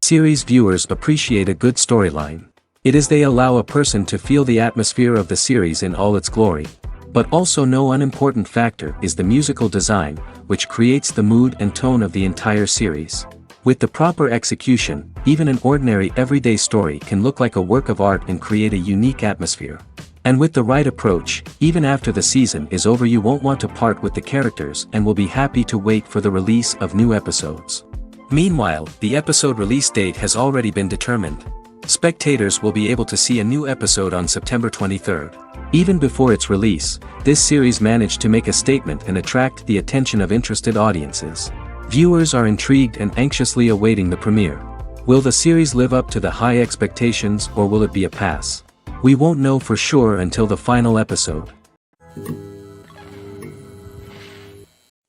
Series viewers appreciate a good storyline. It is they allow a person to feel the atmosphere of the series in all its glory. But also no unimportant factor is the musical design, which creates the mood and tone of the entire series. With the proper execution, even an ordinary everyday story can look like a work of art and create a unique atmosphere. And with the right approach, even after the season is over you won't want to part with the characters and will be happy to wait for the release of new episodes. Meanwhile, the episode release date has already been determined. Spectators will be able to see a new episode on September 23rd. Even before its release, this series managed to make a statement and attract the attention of interested audiences. Viewers are intrigued and anxiously awaiting the premiere. Will the series live up to the high expectations or will it be a pass? We won't know for sure until the final episode.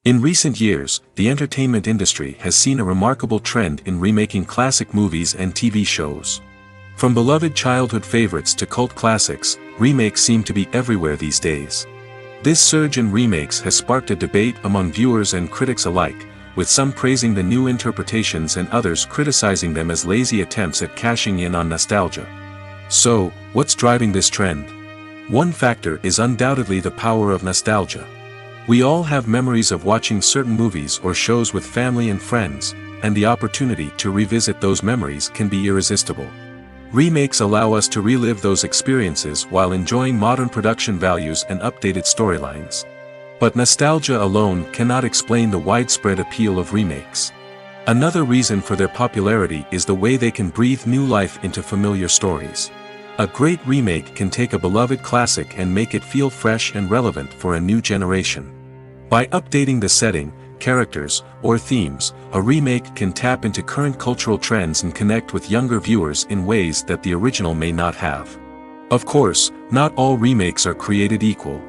In recent years, the entertainment industry has seen a remarkable trend in remaking classic movies and TV shows. From beloved childhood favorites to cult classics, remakes seem to be everywhere these days. This surge in remakes has sparked a debate among viewers and critics alike, with some praising the new interpretations and others criticizing them as lazy attempts at cashing in on nostalgia. So, what's driving this trend? One factor is undoubtedly the power of nostalgia. We all have memories of watching certain movies or shows with family and friends, and the opportunity to revisit those memories can be irresistible. Remakes allow us to relive those experiences while enjoying modern production values and updated storylines. But nostalgia alone cannot explain the widespread appeal of remakes. Another reason for their popularity is the way they can breathe new life into familiar stories. A great remake can take a beloved classic and make it feel fresh and relevant for a new generation. By updating the setting, characters, or themes, a remake can tap into current cultural trends and connect with younger viewers in ways that the original may not have. Of course, not all remakes are created equal.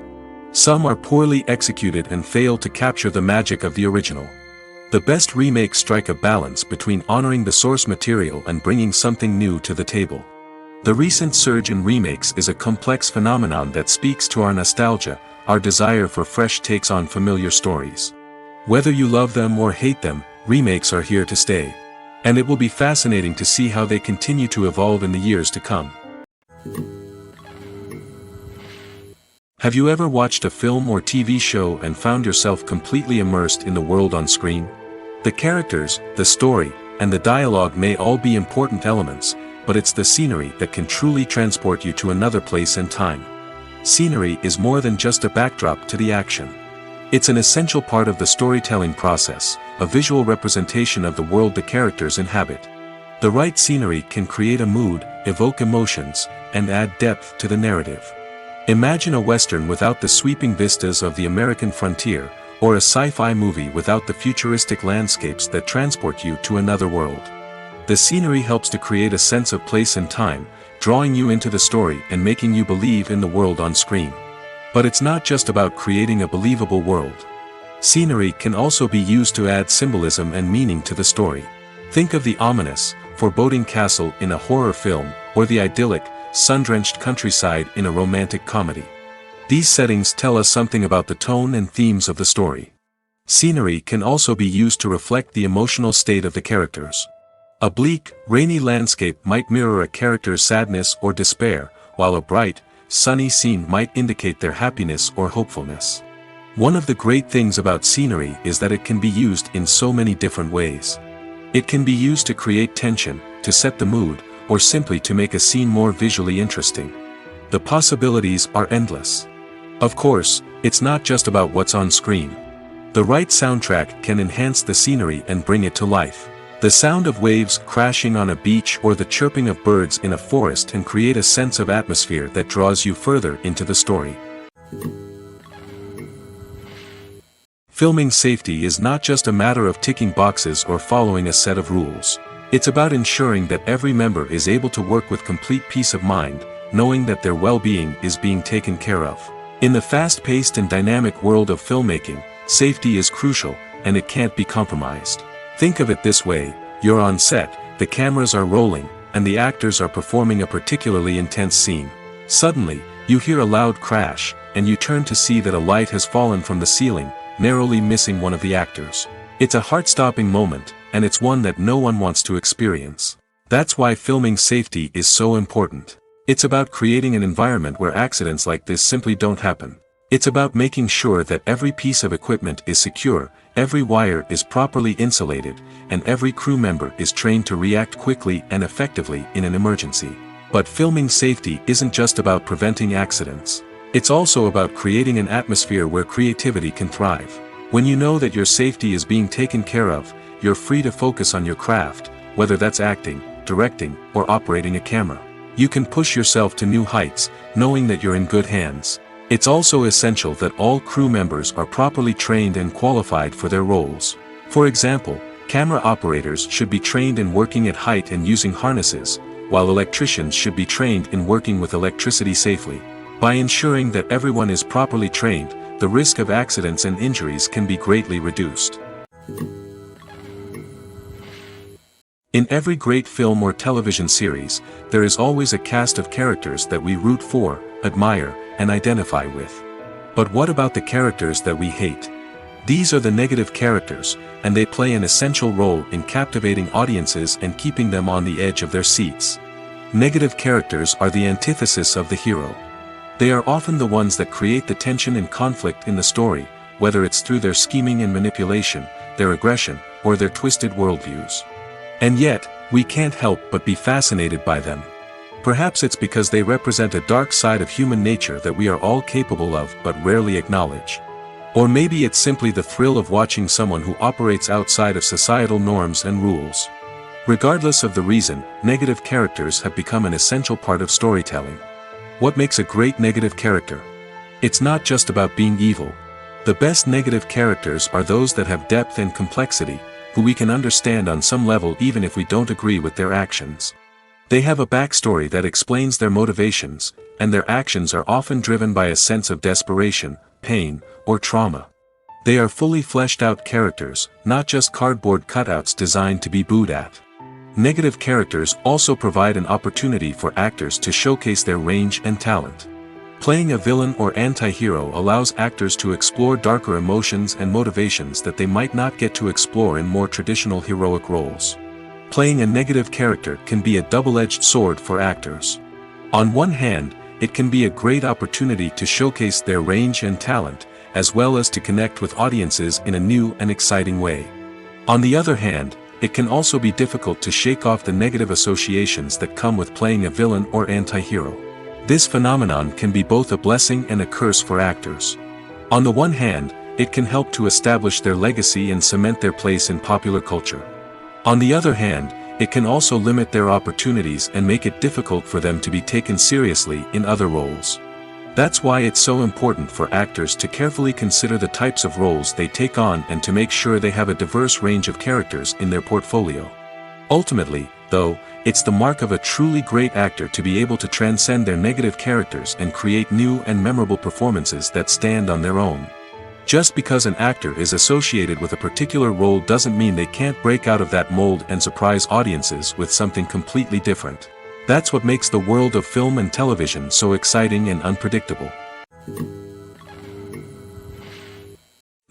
Some are poorly executed and fail to capture the magic of the original. The best remakes strike a balance between honoring the source material and bringing something new to the table. The recent surge in remakes is a complex phenomenon that speaks to our nostalgia, our desire for fresh takes on familiar stories. Whether you love them or hate them, remakes are here to stay. And it will be fascinating to see how they continue to evolve in the years to come. Have you ever watched a film or TV show and found yourself completely immersed in the world on screen? The characters, the story, and the dialogue may all be important elements, but it's the scenery that can truly transport you to another place and time. Scenery is more than just a backdrop to the action. It's an essential part of the storytelling process, a visual representation of the world the characters inhabit. The right scenery can create a mood, evoke emotions, and add depth to the narrative. Imagine a Western without the sweeping vistas of the American frontier, or a sci-fi movie without the futuristic landscapes that transport you to another world. The scenery helps to create a sense of place and time, drawing you into the story and making you believe in the world on screen. But it's not just about creating a believable world. Scenery can also be used to add symbolism and meaning to the story. Think of the ominous, foreboding castle in a horror film, or the idyllic, sun-drenched countryside in a romantic comedy. These settings tell us something about the tone and themes of the story. Scenery can also be used to reflect the emotional state of the characters. A bleak, rainy landscape might mirror a character's sadness or despair, while a bright, sunny scene might indicate their happiness or hopefulness. One of the great things about scenery is that it can be used in so many different ways. It can be used to create tension, to set the mood, or simply to make a scene more visually interesting. The possibilities are endless. Of course, it's not just about what's on screen. The right soundtrack can enhance the scenery and bring it to life. The sound of waves crashing on a beach or the chirping of birds in a forest can create a sense of atmosphere that draws you further into the story. Filming safety is not just a matter of ticking boxes or following a set of rules. It's about ensuring that every member is able to work with complete peace of mind, knowing that their well-being is being taken care of. In the fast-paced and dynamic world of filmmaking, safety is crucial, and it can't be compromised. Think of it this way: you're on set, the cameras are rolling, and the actors are performing a particularly intense scene. Suddenly, you hear a loud crash, and you turn to see that a light has fallen from the ceiling, narrowly missing one of the actors. It's a heart-stopping moment, and it's one that no one wants to experience. That's why filming safety is so important. It's about creating an environment where accidents like this simply don't happen. It's about making sure that every piece of equipment is secure, every wire is properly insulated, and every crew member is trained to react quickly and effectively in an emergency. But filming safety isn't just about preventing accidents. It's also about creating an atmosphere where creativity can thrive. When you know that your safety is being taken care of, you're free to focus on your craft, whether that's acting, directing, or operating a camera. You can push yourself to new heights, knowing that you're in good hands. It's also essential that all crew members are properly trained and qualified for their roles. For example, camera operators should be trained in working at height and using harnesses, while electricians should be trained in working with electricity safely. By ensuring that everyone is properly trained, the risk of accidents and injuries can be greatly reduced. In every great film or television series, there is always a cast of characters that we root for, admire, and identify with. But what about the characters that we hate? These are the negative characters, and they play an essential role in captivating audiences and keeping them on the edge of their seats. Negative characters are the antithesis of the hero. They are often the ones that create the tension and conflict in the story, whether it's through their scheming and manipulation, their aggression, or their twisted worldviews. And yet, we can't help but be fascinated by them. Perhaps it's because they represent a dark side of human nature that we are all capable of but rarely acknowledge. Or maybe it's simply the thrill of watching someone who operates outside of societal norms and rules. Regardless of the reason, negative characters have become an essential part of storytelling. What makes a great negative character? It's not just about being evil. The best negative characters are those that have depth and complexity, who we can understand on some level even if we don't agree with their actions. They have a backstory that explains their motivations, and their actions are often driven by a sense of desperation, pain, or trauma. They are fully fleshed out characters, not just cardboard cutouts designed to be booed at. Negative characters also provide an opportunity for actors to showcase their range and talent. Playing a villain or anti-hero allows actors to explore darker emotions and motivations that they might not get to explore in more traditional heroic roles. Playing a negative character can be a double-edged sword for actors. On one hand, it can be a great opportunity to showcase their range and talent, as well as to connect with audiences in a new and exciting way. On the other hand, it can also be difficult to shake off the negative associations that come with playing a villain or anti-hero. This phenomenon can be both a blessing and a curse for actors. On the one hand, it can help to establish their legacy and cement their place in popular culture. On the other hand, it can also limit their opportunities and make it difficult for them to be taken seriously in other roles. That's why it's so important for actors to carefully consider the types of roles they take on and to make sure they have a diverse range of characters in their portfolio. Ultimately, though, it's the mark of a truly great actor to be able to transcend their negative characters and create new and memorable performances that stand on their own. Just because an actor is associated with a particular role doesn't mean they can't break out of that mold and surprise audiences with something completely different. That's what makes the world of film and television so exciting and unpredictable.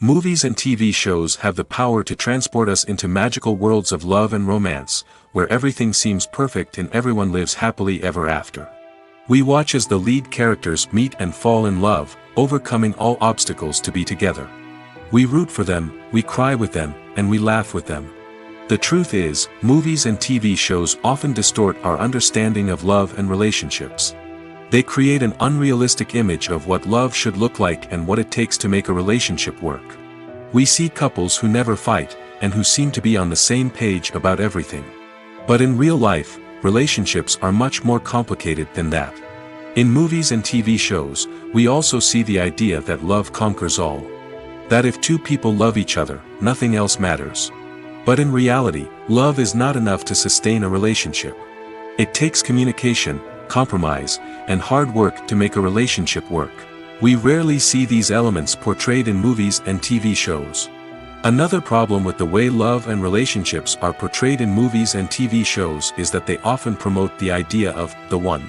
Movies and TV shows have the power to transport us into magical worlds of love and romance, where everything seems perfect and everyone lives happily ever after. We watch as the lead characters meet and fall in love, overcoming all obstacles to be together. We root for them, we cry with them, and we laugh with them. The truth is, movies and TV shows often distort our understanding of love and relationships. They create an unrealistic image of what love should look like and what it takes to make a relationship work. We see couples who never fight, and who seem to be on the same page about everything. But in real life, relationships are much more complicated than that. In movies and TV shows, we also see the idea that love conquers all. That if two people love each other, nothing else matters. But in reality, love is not enough to sustain a relationship. It takes communication, compromise, and hard work to make a relationship work. We rarely see these elements portrayed in movies and TV shows. Another problem with the way love and relationships are portrayed in movies and TV shows is that they often promote the idea of the one.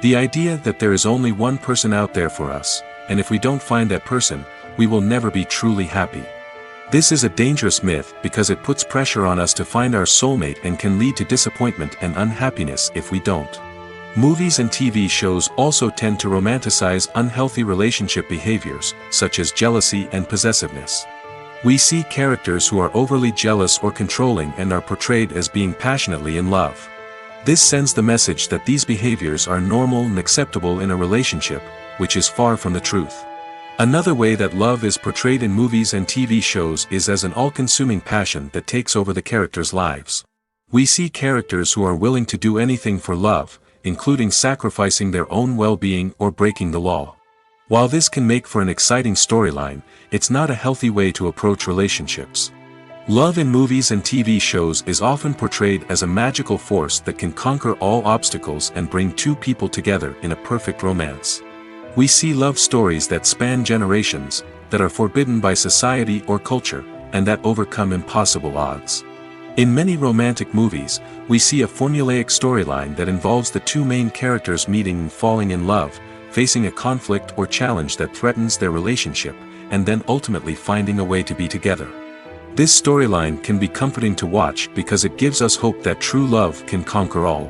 The idea that there is only one person out there for us, and if we don't find that person, we will never be truly happy. This is a dangerous myth because it puts pressure on us to find our soulmate and can lead to disappointment and unhappiness if we don't. Movies and TV shows also tend to romanticize unhealthy relationship behaviors, such as jealousy and possessiveness. We see characters who are overly jealous or controlling and are portrayed as being passionately in love. This sends the message that these behaviors are normal and acceptable in a relationship, which is far from the truth. Another way that love is portrayed in movies and TV shows is as an all-consuming passion that takes over the characters' lives. We see characters who are willing to do anything for love, including sacrificing their own well-being or breaking the law. While this can make for an exciting storyline, it's not a healthy way to approach relationships. Love in movies and TV shows is often portrayed as a magical force that can conquer all obstacles and bring two people together in a perfect romance. We see love stories that span generations, that are forbidden by society or culture, and that overcome impossible odds. In many romantic movies, we see a formulaic storyline that involves the two main characters meeting and falling in love, facing a conflict or challenge that threatens their relationship, and then ultimately finding a way to be together. This storyline can be comforting to watch because it gives us hope that true love can conquer all.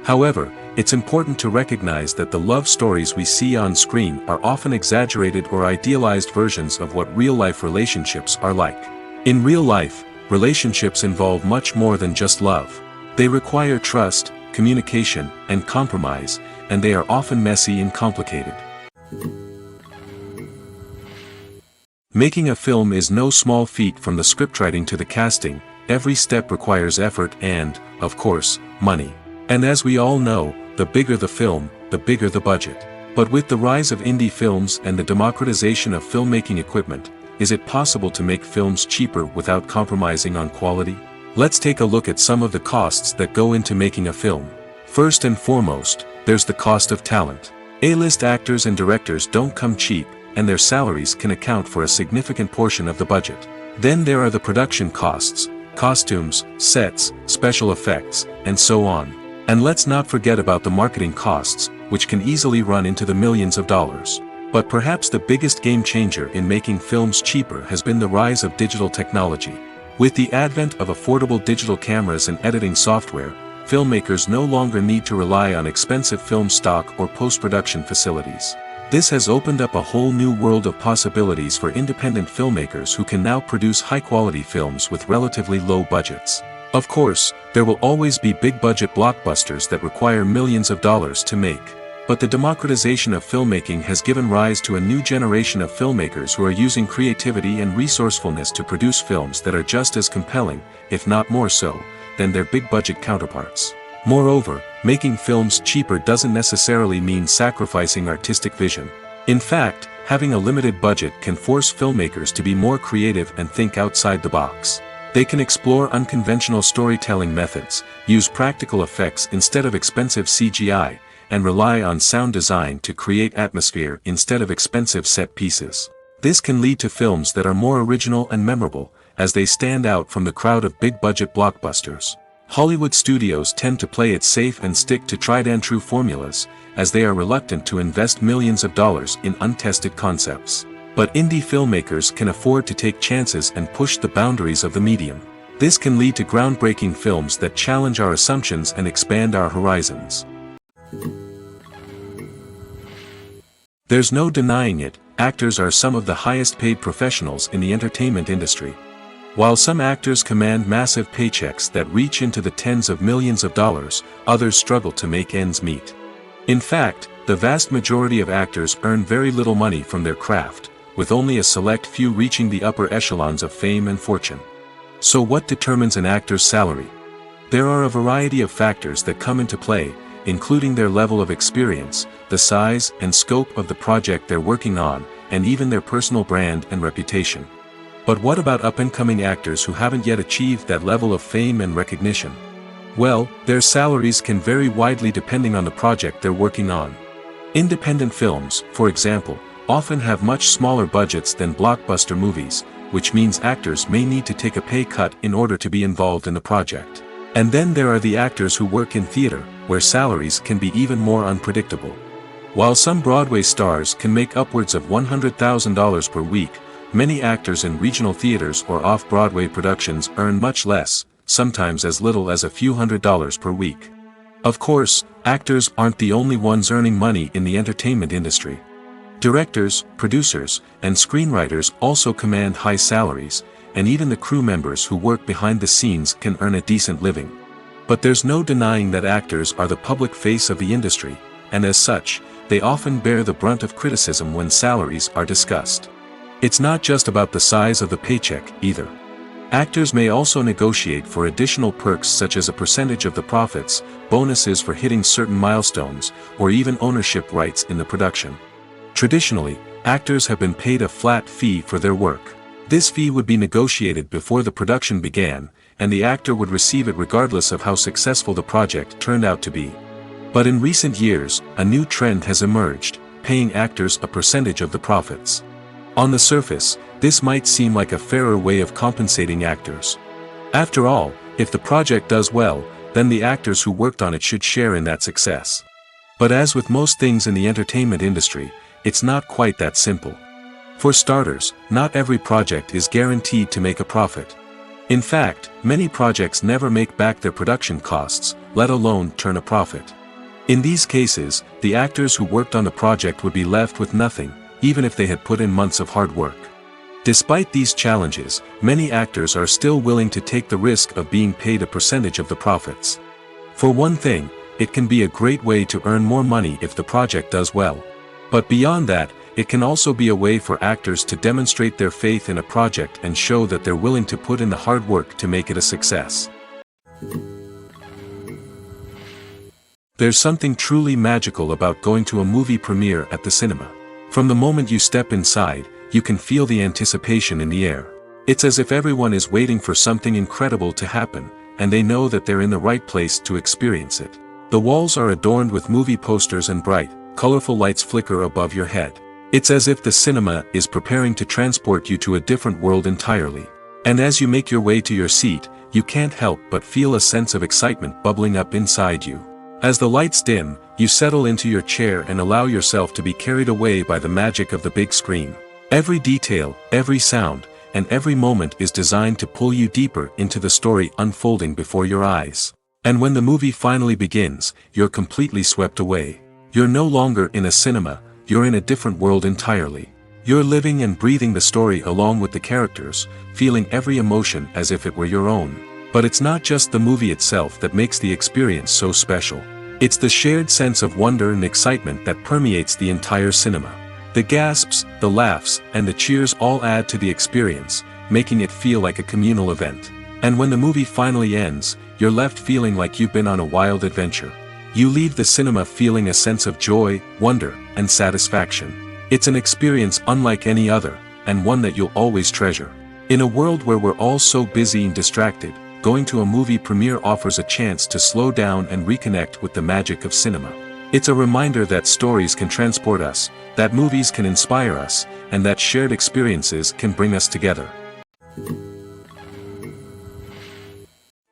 However, it's important to recognize that the love stories we see on screen are often exaggerated or idealized versions of what real-life relationships are like. In real life, relationships involve much more than just love. They require trust, communication, and compromise, and they are often messy and complicated. Making a film is no small feat. From the scriptwriting to the casting, every step requires effort and, of course, money. And as we all know, the bigger the film, the bigger the budget. But with the rise of indie films and the democratization of filmmaking equipment, is it possible to make films cheaper without compromising on quality? Let's take a look at some of the costs that go into making a film. First and foremost, there's the cost of talent. A-list actors and directors don't come cheap, and their salaries can account for a significant portion of the budget. Then there are the production costs, costumes, sets, special effects, and so on. And let's not forget about the marketing costs, which can easily run into the millions of dollars. But perhaps the biggest game changer in making films cheaper has been the rise of digital technology. With the advent of affordable digital cameras and editing software, filmmakers no longer need to rely on expensive film stock or post-production facilities. This has opened up a whole new world of possibilities for independent filmmakers who can now produce high-quality films with relatively low budgets. Of course, there will always be big-budget blockbusters that require millions of dollars to make. But the democratization of filmmaking has given rise to a new generation of filmmakers who are using creativity and resourcefulness to produce films that are just as compelling, if not more so, than their big-budget counterparts. Moreover, making films cheaper doesn't necessarily mean sacrificing artistic vision. In fact, having a limited budget can force filmmakers to be more creative and think outside the box. They can explore unconventional storytelling methods, use practical effects instead of expensive CGI, and rely on sound design to create atmosphere instead of expensive set pieces. This can lead to films that are more original and memorable, as they stand out from the crowd of big-budget blockbusters. Hollywood studios tend to play it safe and stick to tried-and-true formulas, as they are reluctant to invest millions of dollars in untested concepts. But indie filmmakers can afford to take chances and push the boundaries of the medium. This can lead to groundbreaking films that challenge our assumptions and expand our horizons. There's no denying it, actors are some of the highest-paid professionals in the entertainment industry. While some actors command massive paychecks that reach into the tens of millions of dollars, others struggle to make ends meet. In fact, the vast majority of actors earn very little money from their craft, with only a select few reaching the upper echelons of fame and fortune. So what determines an actor's salary? There are a variety of factors that come into play, including their level of experience, the size and scope of the project they're working on, and even their personal brand and reputation. But what about up-and-coming actors who haven't yet achieved that level of fame and recognition? Well, their salaries can vary widely depending on the project they're working on. Independent films, for example, often have much smaller budgets than blockbuster movies, which means actors may need to take a pay cut in order to be involved in the project. And then there are the actors who work in theater, where salaries can be even more unpredictable. While some Broadway stars can make upwards of $100,000 per week, many actors in regional theaters or off-Broadway productions earn much less, sometimes as little as a few $100s per week. Of course, actors aren't the only ones earning money in the entertainment industry. Directors, producers, and screenwriters also command high salaries, and even the crew members who work behind the scenes can earn a decent living. But there's no denying that actors are the public face of the industry, and as such, they often bear the brunt of criticism when salaries are discussed. It's not just about the size of the paycheck, either. Actors may also negotiate for additional perks such as a percentage of the profits, bonuses for hitting certain milestones, or even ownership rights in the production. Traditionally, actors have been paid a flat fee for their work. This fee would be negotiated before the production began, and the actor would receive it regardless of how successful the project turned out to be. But in recent years, a new trend has emerged, paying actors a percentage of the profits. On the surface, this might seem like a fairer way of compensating actors. After all, if the project does well, then the actors who worked on it should share in that success. But as with most things in the entertainment industry, it's not quite that simple. For starters, not every project is guaranteed to make a profit. In fact, many projects never make back their production costs, let alone turn a profit. In these cases, the actors who worked on the project would be left with nothing, even if they had put in months of hard work. Despite these challenges, many actors are still willing to take the risk of being paid a percentage of the profits. For one thing, it can be a great way to earn more money if the project does well. But beyond that, it can also be a way for actors to demonstrate their faith in a project and show that they're willing to put in the hard work to make it a success. There's something truly magical about going to a movie premiere at the cinema. From the moment you step inside, you can feel the anticipation in the air. It's as if everyone is waiting for something incredible to happen, and they know that they're in the right place to experience it. The walls are adorned with movie posters and bright, colorful lights flicker above your head. It's as if the cinema is preparing to transport you to a different world entirely. And as you make your way to your seat, you can't help but feel a sense of excitement bubbling up inside you. As the lights dim, you settle into your chair and allow yourself to be carried away by the magic of the big screen. Every detail, every sound, and every moment is designed to pull you deeper into the story unfolding before your eyes. And when the movie finally begins, you're completely swept away. You're no longer in a cinema, you're in a different world entirely. You're living and breathing the story along with the characters, feeling every emotion as if it were your own. But it's not just the movie itself that makes the experience so special. It's the shared sense of wonder and excitement that permeates the entire cinema. The gasps, the laughs, and the cheers all add to the experience, making it feel like a communal event. And when the movie finally ends, you're left feeling like you've been on a wild adventure. You leave the cinema feeling a sense of joy, wonder, and satisfaction. It's an experience unlike any other, and one that you'll always treasure. In a world where we're all so busy and distracted, going to a movie premiere offers a chance to slow down and reconnect with the magic of cinema. It's a reminder that stories can transport us, that movies can inspire us, and that shared experiences can bring us together.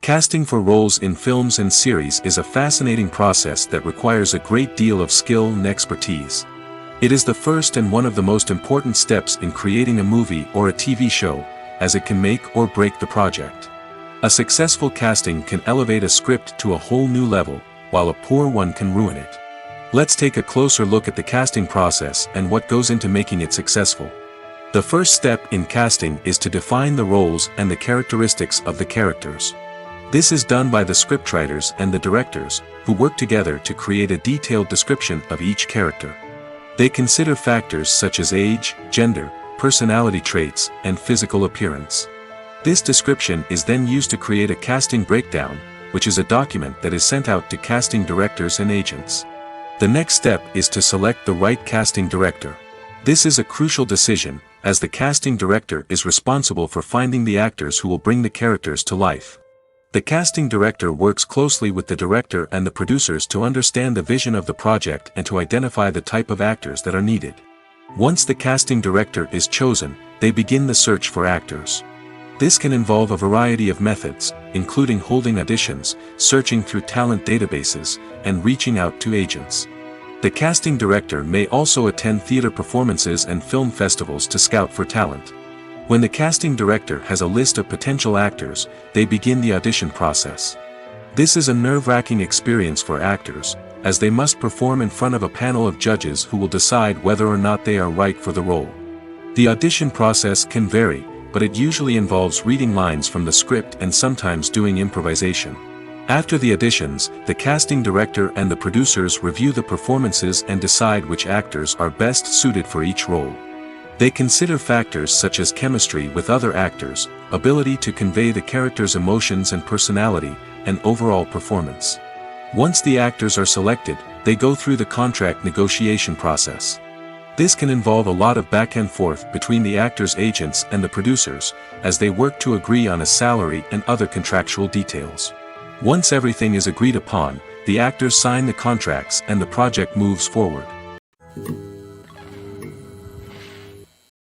Casting for roles in films and series is a fascinating process that requires a great deal of skill and expertise. It is the first and one of the most important steps in creating a movie or a TV show, as it can make or break the project. A successful casting can elevate a script to a whole new level, while a poor one can ruin it. Let's take a closer look at the casting process and what goes into making it successful. The first step in casting is to define the roles and the characteristics of the characters. This is done by the scriptwriters and the directors, who work together to create a detailed description of each character. They consider factors such as age, gender, personality traits, and physical appearance. This description is then used to create a casting breakdown, which is a document that is sent out to casting directors and agents. The next step is to select the right casting director. This is a crucial decision, as the casting director is responsible for finding the actors who will bring the characters to life. The casting director works closely with the director and the producers to understand the vision of the project and to identify the type of actors that are needed. Once the casting director is chosen, they begin the search for actors. This can involve a variety of methods, including holding auditions, searching through talent databases, and reaching out to agents. The casting director may also attend theater performances and film festivals to scout for talent. When the casting director has a list of potential actors, they begin the audition process. This is a nerve-wracking experience for actors, as they must perform in front of a panel of judges who will decide whether or not they are right for the role. The audition process can vary, but it usually involves reading lines from the script and sometimes doing improvisation. After the auditions, the casting director and the producers review the performances and decide which actors are best suited for each role. They consider factors such as chemistry with other actors, ability to convey the character's emotions and personality, and overall performance. Once the actors are selected, they go through the contract negotiation process. This can involve a lot of back and forth between the actors' agents and the producers, as they work to agree on a salary and other contractual details. Once everything is agreed upon, the actors sign the contracts and the project moves forward.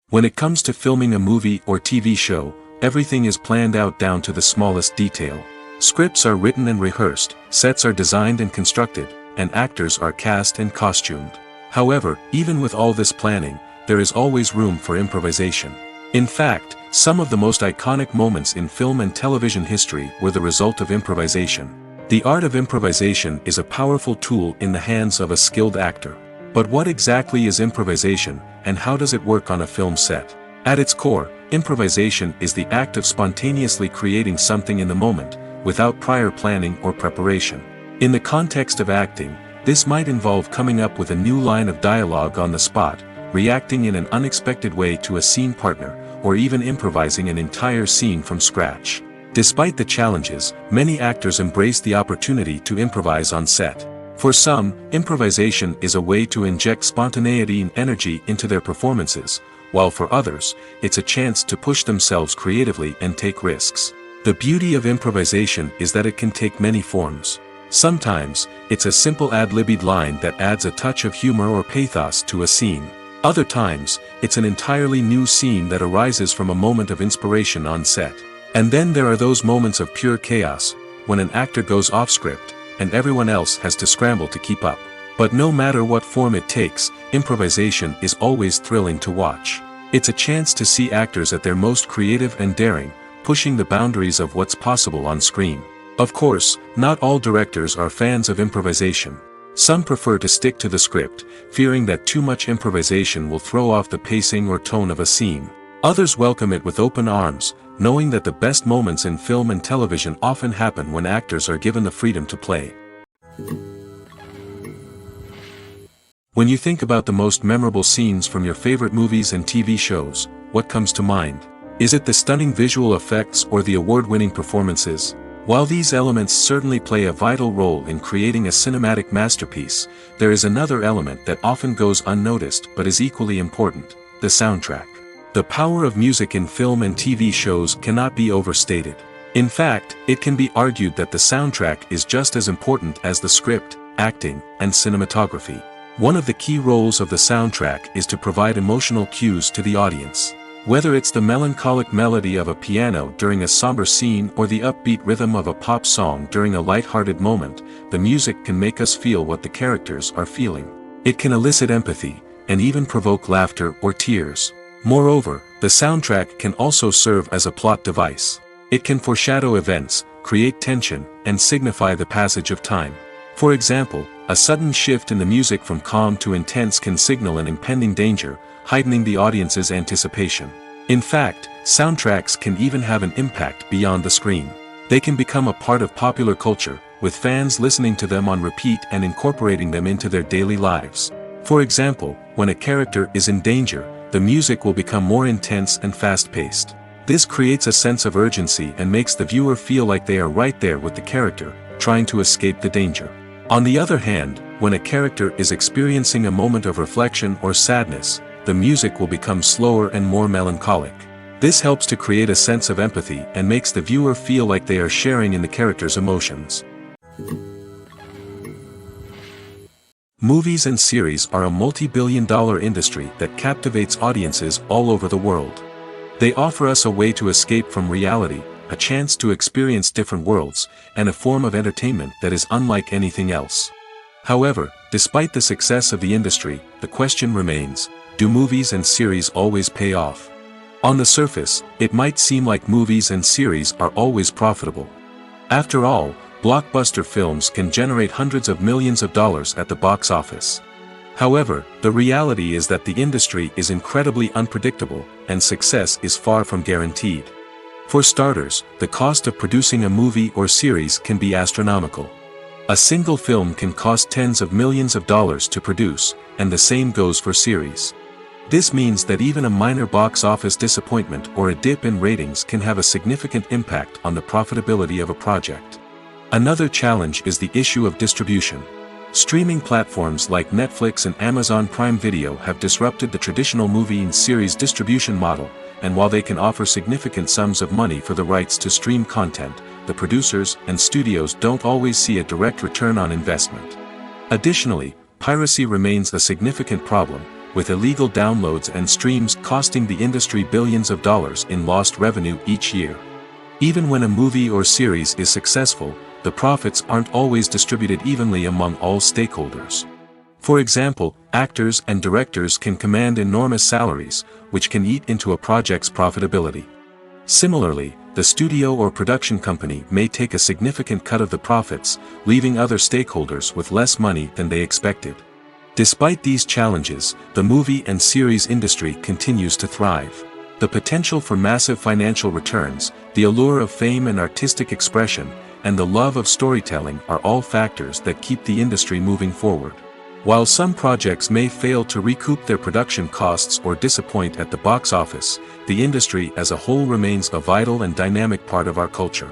When it comes to filming a movie or TV show, everything is planned out down to the smallest detail. Scripts are written and rehearsed, sets are designed and constructed, and actors are cast and costumed. However, even with all this planning, there is always room for improvisation. In fact, some of the most iconic moments in film and television history were the result of improvisation. The art of improvisation is a powerful tool in the hands of a skilled actor. But what exactly is improvisation, and how does it work on a film set? At its core, improvisation is the act of spontaneously creating something in the moment, without prior planning or preparation. In the context of acting, this might involve coming up with a new line of dialogue on the spot, reacting in an unexpected way to a scene partner, or even improvising an entire scene from scratch. Despite the challenges, many actors embrace the opportunity to improvise on set. For some, improvisation is a way to inject spontaneity and energy into their performances, while for others, it's a chance to push themselves creatively and take risks. The beauty of improvisation is that it can take many forms. Sometimes, it's a simple ad-libbed line that adds a touch of humor or pathos to a scene. Other times, it's an entirely new scene that arises from a moment of inspiration on set. And then there are those moments of pure chaos, when an actor goes off script, and everyone else has to scramble to keep up. But no matter what form it takes, improvisation is always thrilling to watch. It's a chance to see actors at their most creative and daring, pushing the boundaries of what's possible on screen. Of course, not all directors are fans of improvisation. Some prefer to stick to the script, fearing that too much improvisation will throw off the pacing or tone of a scene. Others welcome it with open arms, knowing that the best moments in film and television often happen when actors are given the freedom to play. When you think about the most memorable scenes from your favorite movies and TV shows, what comes to mind? Is it the stunning visual effects or the award-winning performances? While these elements certainly play a vital role in creating a cinematic masterpiece, there is another element that often goes unnoticed but is equally important: the soundtrack. The power of music in film and TV shows cannot be overstated. In fact, it can be argued that the soundtrack is just as important as the script, acting, and cinematography. One of the key roles of the soundtrack is to provide emotional cues to the audience. Whether it's the melancholic melody of a piano during a somber scene or the upbeat rhythm of a pop song during a light-hearted moment, the music can make us feel what the characters are feeling. It can elicit empathy, and even provoke laughter or tears. Moreover, the soundtrack can also serve as a plot device. It can foreshadow events, create tension, and signify the passage of time. For example, a sudden shift in the music from calm to intense can signal an impending danger, heightening the audience's anticipation. In fact, soundtracks can even have an impact beyond the screen. They can become a part of popular culture, with fans listening to them on repeat and incorporating them into their daily lives. For example, when a character is in danger, the music will become more intense and fast-paced. This creates a sense of urgency and makes the viewer feel like they are right there with the character, trying to escape the danger. On the other hand, when a character is experiencing a moment of reflection or sadness, the music will become slower and more melancholic. This helps to create a sense of empathy and makes the viewer feel like they are sharing in the character's emotions. Movies and series are a multi-billion-dollar industry that captivates audiences all over the world. They offer us a way to escape from reality, a chance to experience different worlds, and a form of entertainment that is unlike anything else. However, despite the success of the industry, the question remains: do movies and series always pay off? On the surface, it might seem like movies and series are always profitable. After all, blockbuster films can generate hundreds of millions of dollars at the box office. However, the reality is that the industry is incredibly unpredictable, and success is far from guaranteed. For starters, the cost of producing a movie or series can be astronomical. A single film can cost tens of millions of dollars to produce, and the same goes for series. This means that even a minor box office disappointment or a dip in ratings can have a significant impact on the profitability of a project. Another challenge is the issue of distribution. Streaming platforms like Netflix and Amazon Prime Video have disrupted the traditional movie and series distribution model, and while they can offer significant sums of money for the rights to stream content, the producers and studios don't always see a direct return on investment. Additionally, piracy remains a significant problem, with illegal downloads and streams costing the industry billions of dollars in lost revenue each year. Even when a movie or series is successful, the profits aren't always distributed evenly among all stakeholders. For example, actors and directors can command enormous salaries, which can eat into a project's profitability. Similarly, the studio or production company may take a significant cut of the profits, leaving other stakeholders with less money than they expected. Despite these challenges, the movie and series industry continues to thrive. The potential for massive financial returns, the allure of fame and artistic expression, and the love of storytelling are all factors that keep the industry moving forward. While some projects may fail to recoup their production costs or disappoint at the box office, the industry as a whole remains a vital and dynamic part of our culture.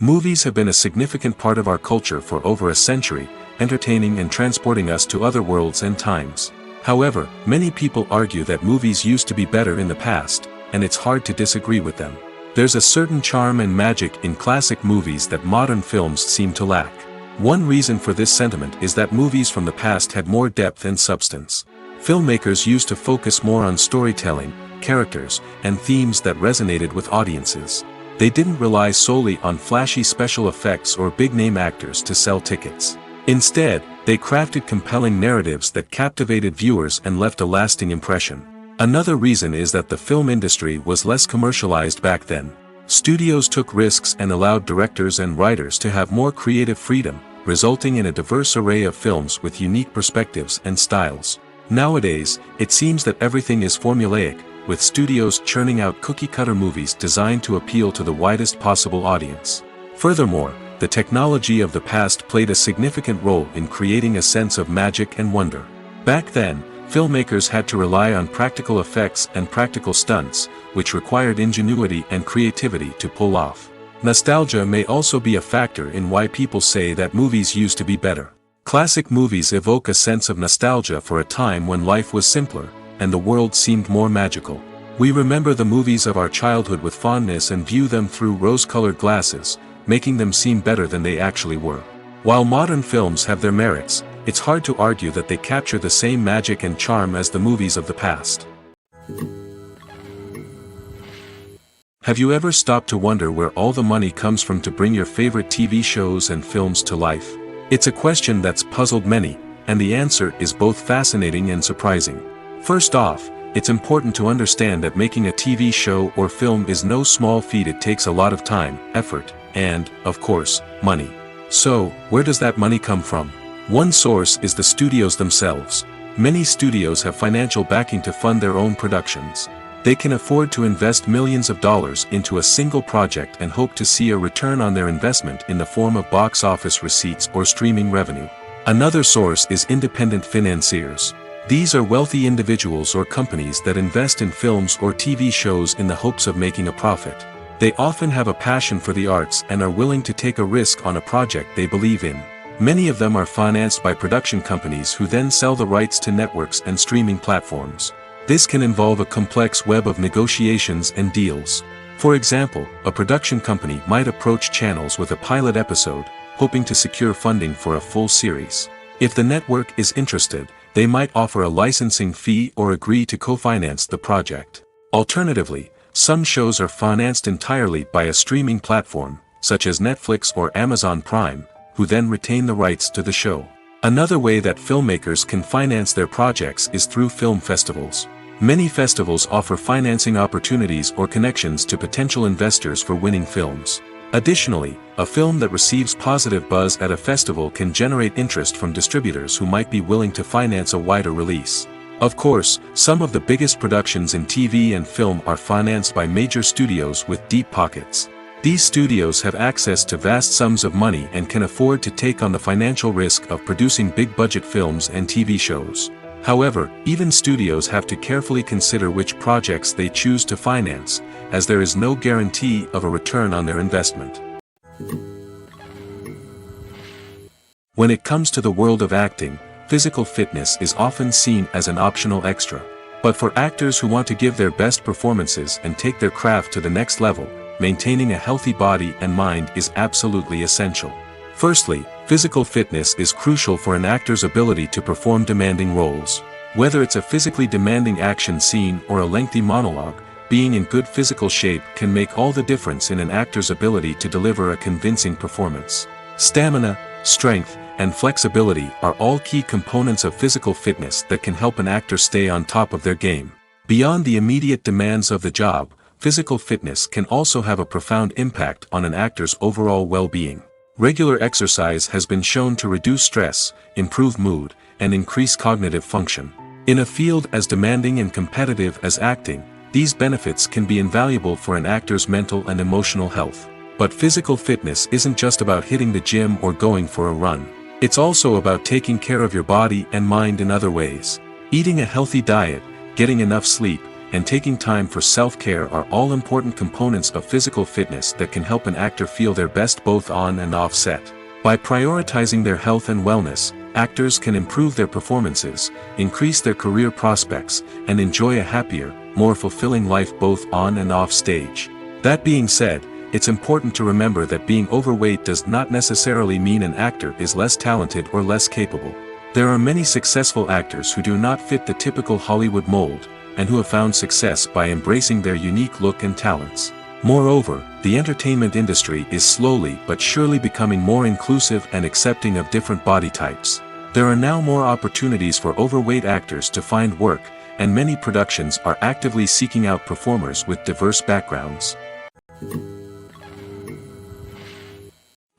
Movies have been a significant part of our culture for over a century, entertaining and transporting us to other worlds and times. However, many people argue that movies used to be better in the past, and it's hard to disagree with them. There's a certain charm and magic in classic movies that modern films seem to lack. One reason for this sentiment is that movies from the past had more depth and substance. Filmmakers used to focus more on storytelling, characters, and themes that resonated with audiences. They didn't rely solely on flashy special effects or big-name actors to sell tickets. Instead, they crafted compelling narratives that captivated viewers and left a lasting impression. Another reason is that the film industry was less commercialized back then. Studios took risks and allowed directors and writers to have more creative freedom, resulting in a diverse array of films with unique perspectives and styles. Nowadays, it seems that everything is formulaic, with studios churning out cookie-cutter movies designed to appeal to the widest possible audience. Furthermore, the technology of the past played a significant role in creating a sense of magic and wonder. Back then, filmmakers had to rely on practical effects and practical stunts, which required ingenuity and creativity to pull off. Nostalgia may also be a factor in why people say that movies used to be better. Classic movies evoke a sense of nostalgia for a time when life was simpler, and the world seemed more magical. We remember the movies of our childhood with fondness and view them through rose-colored glasses, making them seem better than they actually were. While modern films have their merits, it's hard to argue that they capture the same magic and charm as the movies of the past. Have you ever stopped to wonder where all the money comes from to bring your favorite TV shows and films to life? It's a question that's puzzled many, and the answer is both fascinating and surprising. First off, it's important to understand that making a TV show or film is no small feat. It takes a lot of time, effort, and, of course, money. So, where does that money come from? One source is the studios themselves. Many studios have financial backing to fund their own productions. They can afford to invest millions of dollars into a single project and hope to see a return on their investment in the form of box office receipts or streaming revenue. Another source is independent financiers. These are wealthy individuals or companies that invest in films or TV shows in the hopes of making a profit. They often have a passion for the arts and are willing to take a risk on a project they believe in. Many of them are financed by production companies who then sell the rights to networks and streaming platforms. This can involve a complex web of negotiations and deals. For example, a production company might approach channels with a pilot episode, hoping to secure funding for a full series. If the network is interested, they might offer a licensing fee or agree to co-finance the project. Alternatively, some shows are financed entirely by a streaming platform, such as Netflix or Amazon Prime, who then retain the rights to the show. Another way that filmmakers can finance their projects is through film festivals. Many festivals offer financing opportunities or connections to potential investors for winning films. Additionally, a film that receives positive buzz at a festival can generate interest from distributors who might be willing to finance a wider release. Of course, some of the biggest productions in TV and film are financed by major studios with deep pockets. These studios have access to vast sums of money and can afford to take on the financial risk of producing big-budget films and TV shows. However, even studios have to carefully consider which projects they choose to finance, as there is no guarantee of a return on their investment. When it comes to the world of acting, physical fitness is often seen as an optional extra. But for actors who want to give their best performances and take their craft to the next level, maintaining a healthy body and mind is absolutely essential. Firstly, physical fitness is crucial for an actor's ability to perform demanding roles. Whether it's a physically demanding action scene or a lengthy monologue, being in good physical shape can make all the difference in an actor's ability to deliver a convincing performance. Stamina, strength, and flexibility are all key components of physical fitness that can help an actor stay on top of their game. Beyond the immediate demands of the job, physical fitness can also have a profound impact on an actor's overall well-being. Regular exercise has been shown to reduce stress, improve mood, and increase cognitive function. In a field as demanding and competitive as acting, these benefits can be invaluable for an actor's mental and emotional health. But physical fitness isn't just about hitting the gym or going for a run. It's also about taking care of your body and mind in other ways. Eating a healthy diet, getting enough sleep, and taking time for self-care are all important components of physical fitness that can help an actor feel their best both on and off set. By prioritizing their health and wellness, actors can improve their performances, increase their career prospects, and enjoy a happier, more fulfilling life both on and off stage. That being said, it's important to remember that being overweight does not necessarily mean an actor is less talented or less capable. There are many successful actors who do not fit the typical Hollywood mold, and who have found success by embracing their unique look and talents. Moreover, the entertainment industry is slowly but surely becoming more inclusive and accepting of different body types. There are now more opportunities for overweight actors to find work, and many productions are actively seeking out performers with diverse backgrounds.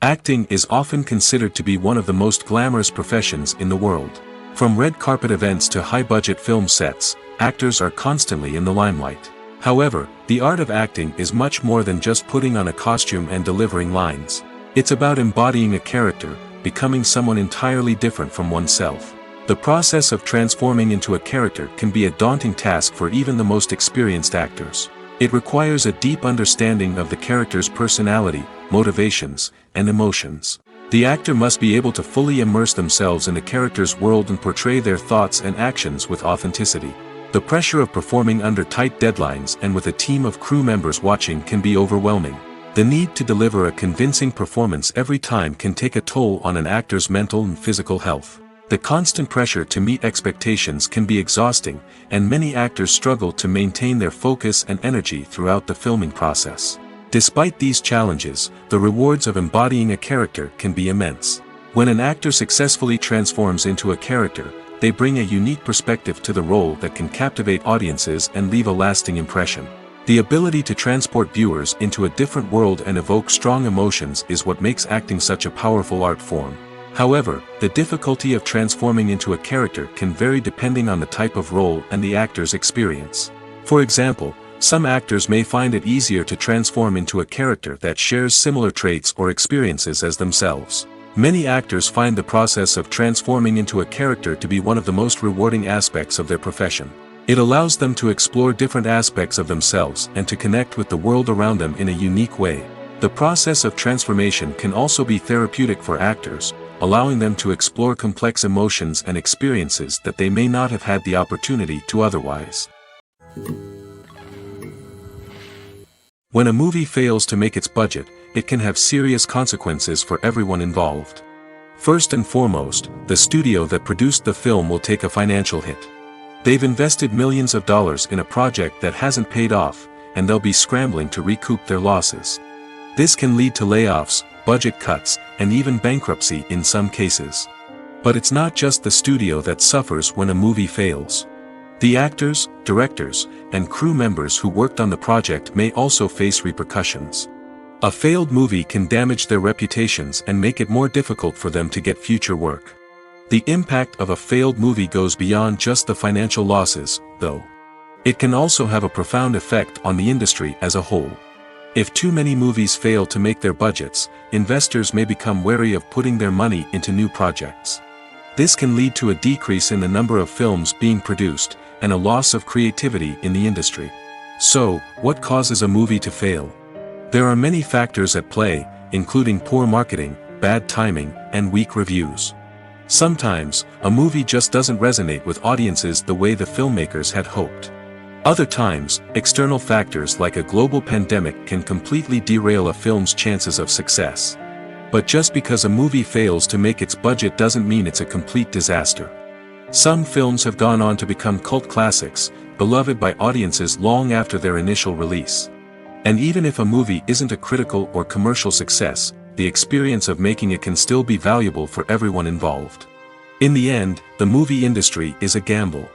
Acting is often considered to be one of the most glamorous professions in the world. From red carpet events to high-budget film sets, actors are constantly in the limelight. However, the art of acting is much more than just putting on a costume and delivering lines. It's about embodying a character, becoming someone entirely different from oneself. The process of transforming into a character can be a daunting task for even the most experienced actors. It requires a deep understanding of the character's personality, motivations, and emotions. The actor must be able to fully immerse themselves in the character's world and portray their thoughts and actions with authenticity. The pressure of performing under tight deadlines and with a team of crew members watching can be overwhelming. The need to deliver a convincing performance every time can take a toll on an actor's mental and physical health. The constant pressure to meet expectations can be exhausting, and many actors struggle to maintain their focus and energy throughout the filming process. Despite these challenges, the rewards of embodying a character can be immense. When an actor successfully transforms into a character, they bring a unique perspective to the role that can captivate audiences and leave a lasting impression. The ability to transport viewers into a different world and evoke strong emotions is what makes acting such a powerful art form. However, the difficulty of transforming into a character can vary depending on the type of role and the actor's experience. For example, some actors may find it easier to transform into a character that shares similar traits or experiences as themselves. Many actors find the process of transforming into a character to be one of the most rewarding aspects of their profession. It allows them to explore different aspects of themselves and to connect with the world around them in a unique way. The process of transformation can also be therapeutic for actors, allowing them to explore complex emotions and experiences that they may not have had the opportunity to otherwise. When a movie fails to make its budget, it can have serious consequences for everyone involved. First and foremost, the studio that produced the film will take a financial hit. They've invested millions of dollars in a project that hasn't paid off, and they'll be scrambling to recoup their losses. This can lead to layoffs, budget cuts, and even bankruptcy in some cases. But it's not just the studio that suffers when a movie fails. The actors, directors, and crew members who worked on the project may also face repercussions. A failed movie can damage their reputations and make it more difficult for them to get future work. The impact of a failed movie goes beyond just the financial losses, though. It can also have a profound effect on the industry as a whole. If too many movies fail to make their budgets, investors may become wary of putting their money into new projects. This can lead to a decrease in the number of films being produced, and a loss of creativity in the industry. So, what causes a movie to fail? There are many factors at play, including poor marketing, bad timing, and weak reviews. Sometimes, a movie just doesn't resonate with audiences the way the filmmakers had hoped. Other times, external factors like a global pandemic can completely derail a film's chances of success. But just because a movie fails to make its budget doesn't mean it's a complete disaster. Some films have gone on to become cult classics, beloved by audiences long after their initial release. And even if a movie isn't a critical or commercial success, the experience of making it can still be valuable for everyone involved. In the end, the movie industry is a gamble.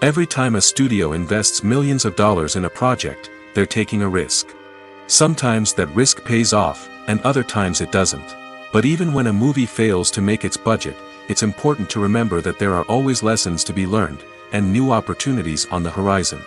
Every time a studio invests millions of dollars in a project, they're taking a risk. Sometimes that risk pays off, and other times it doesn't. But even when a movie fails to make its budget, it's important to remember that there are always lessons to be learned, and new opportunities on the horizon.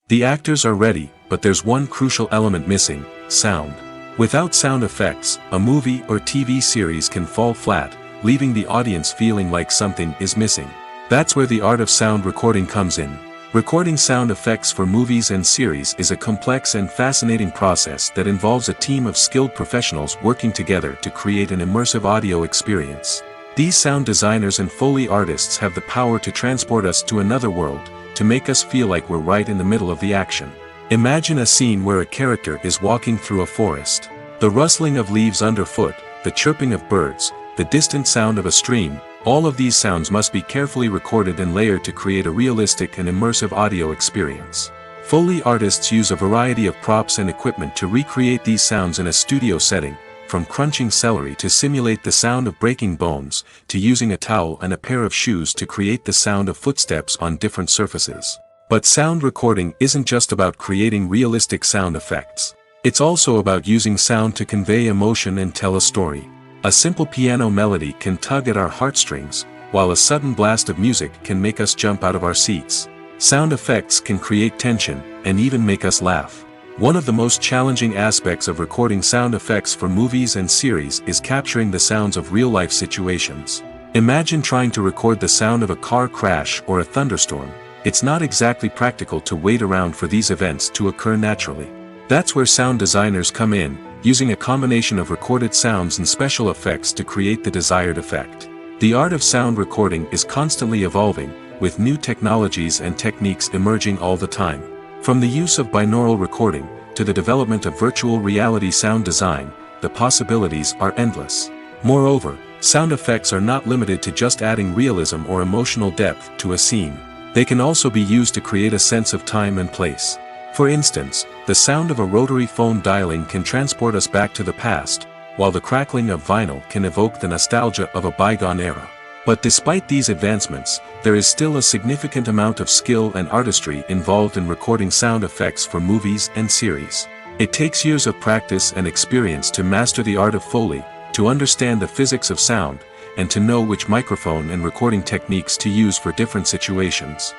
The actors are ready, but there's one crucial element missing: sound. Without sound effects, a movie or TV series can fall flat, leaving the audience feeling like something is missing. That's where the art of sound recording comes in. Recording sound effects for movies and series is a complex and fascinating process that involves a team of skilled professionals working together to create an immersive audio experience. These sound designers and Foley artists have the power to transport us to another world, to make us feel like we're right in the middle of the action. Imagine a scene where a character is walking through a forest. The rustling of leaves underfoot, the chirping of birds, the distant sound of a stream, all of these sounds must be carefully recorded and layered to create a realistic and immersive audio experience. Foley artists use a variety of props and equipment to recreate these sounds in a studio setting, from crunching celery to simulate the sound of breaking bones, to using a towel and a pair of shoes to create the sound of footsteps on different surfaces. But sound recording isn't just about creating realistic sound effects. It's also about using sound to convey emotion and tell a story. A simple piano melody can tug at our heartstrings, while a sudden blast of music can make us jump out of our seats. Sound effects can create tension, and even make us laugh. One of the most challenging aspects of recording sound effects for movies and series is capturing the sounds of real-life situations. Imagine trying to record the sound of a car crash or a thunderstorm. It's not exactly practical to wait around for these events to occur naturally. That's where sound designers come in, using a combination of recorded sounds and special effects to create the desired effect. The art of sound recording is constantly evolving, with new technologies and techniques emerging all the time. From the use of binaural recording, to the development of virtual reality sound design, the possibilities are endless. Moreover, sound effects are not limited to just adding realism or emotional depth to a scene. They can also be used to create a sense of time and place. For instance, the sound of a rotary phone dialing can transport us back to the past, while the crackling of vinyl can evoke the nostalgia of a bygone era. But despite these advancements, there is still a significant amount of skill and artistry involved in recording sound effects for movies and series. It takes years of practice and experience to master the art of Foley, to understand the physics of sound, and to know which microphone and recording techniques to use for different situations.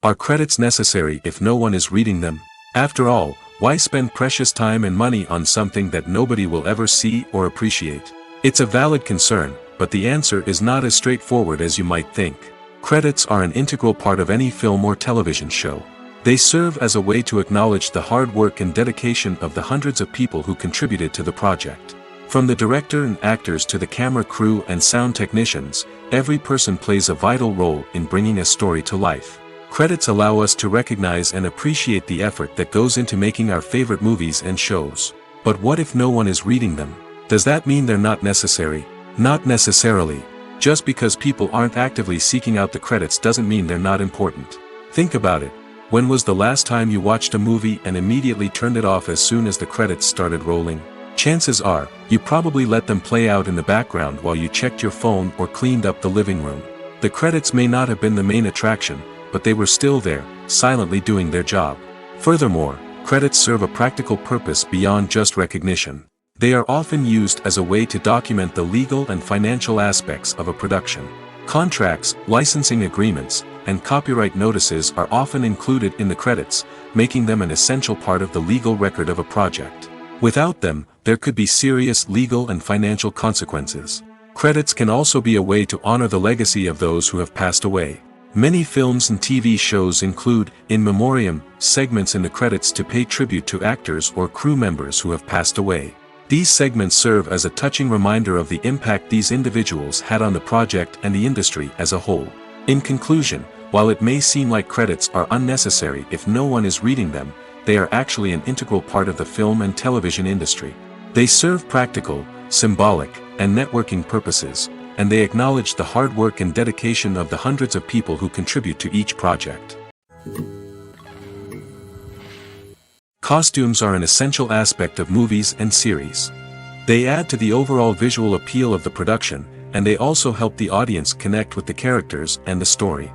Are credits necessary if no one is reading them? After all, why spend precious time and money on something that nobody will ever see or appreciate? It's a valid concern, but the answer is not as straightforward as you might think. Credits are an integral part of any film or television show. They serve as a way to acknowledge the hard work and dedication of the hundreds of people who contributed to the project. From the director and actors to the camera crew and sound technicians, every person plays a vital role in bringing a story to life. Credits allow us to recognize and appreciate the effort that goes into making our favorite movies and shows. But what if no one is reading them? Does that mean they're not necessary? Not necessarily. Just because people aren't actively seeking out the credits doesn't mean they're not important. Think about it. When was the last time you watched a movie and immediately turned it off as soon as the credits started rolling? Chances are, you probably let them play out in the background while you checked your phone or cleaned up the living room. The credits may not have been the main attraction, but they were still there, silently doing their job. Furthermore, credits serve a practical purpose beyond just recognition. They are often used as a way to document the legal and financial aspects of a production. Contracts, licensing agreements, and copyright notices are often included in the credits, making them an essential part of the legal record of a project. Without them, there could be serious legal and financial consequences. Credits can also be a way to honor the legacy of those who have passed away. Many films and TV shows include, in memoriam, segments in the credits to pay tribute to actors or crew members who have passed away. These segments serve as a touching reminder of the impact these individuals had on the project and the industry as a whole. In conclusion, while it may seem like credits are unnecessary if no one is reading them, they are actually an integral part of the film and television industry. They serve practical, symbolic, and networking purposes, and they acknowledge the hard work and dedication of the hundreds of people who contribute to each project. Costumes are an essential aspect of movies and series. They add to the overall visual appeal of the production, and they also help the audience connect with the characters and the story.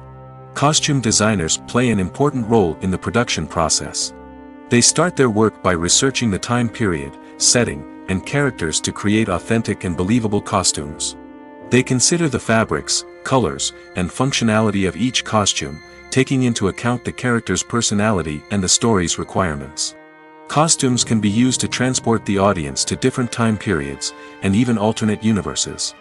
Costume designers play an important role in the production process. They start their work by researching the time period, setting, and characters to create authentic and believable costumes. They consider the fabrics, colors, and functionality of each costume, taking into account the character's personality and the story's requirements. Costumes can be used to transport the audience to different time periods, and even alternate universes.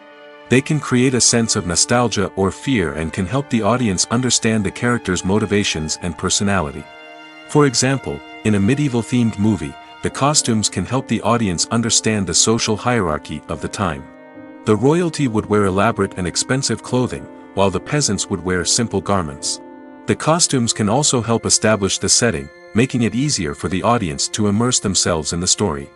They can create a sense of nostalgia or fear and can help the audience understand the character's motivations and personality. For example, in a medieval-themed movie, the costumes can help the audience understand the social hierarchy of the time. The royalty would wear elaborate and expensive clothing, while the peasants would wear simple garments. The costumes can also help establish the setting, making it easier for the audience to immerse themselves in the story.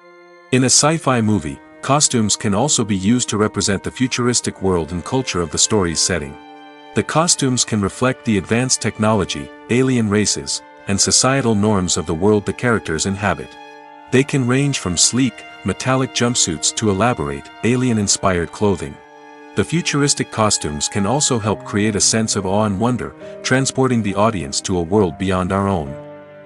In a sci-fi movie, costumes can also be used to represent the futuristic world and culture of the story's setting. The costumes can reflect the advanced technology, alien races, and societal norms of the world the characters inhabit. They can range from sleek, metallic jumpsuits to elaborate, alien-inspired clothing. The futuristic costumes can also help create a sense of awe and wonder, transporting the audience to a world beyond our own.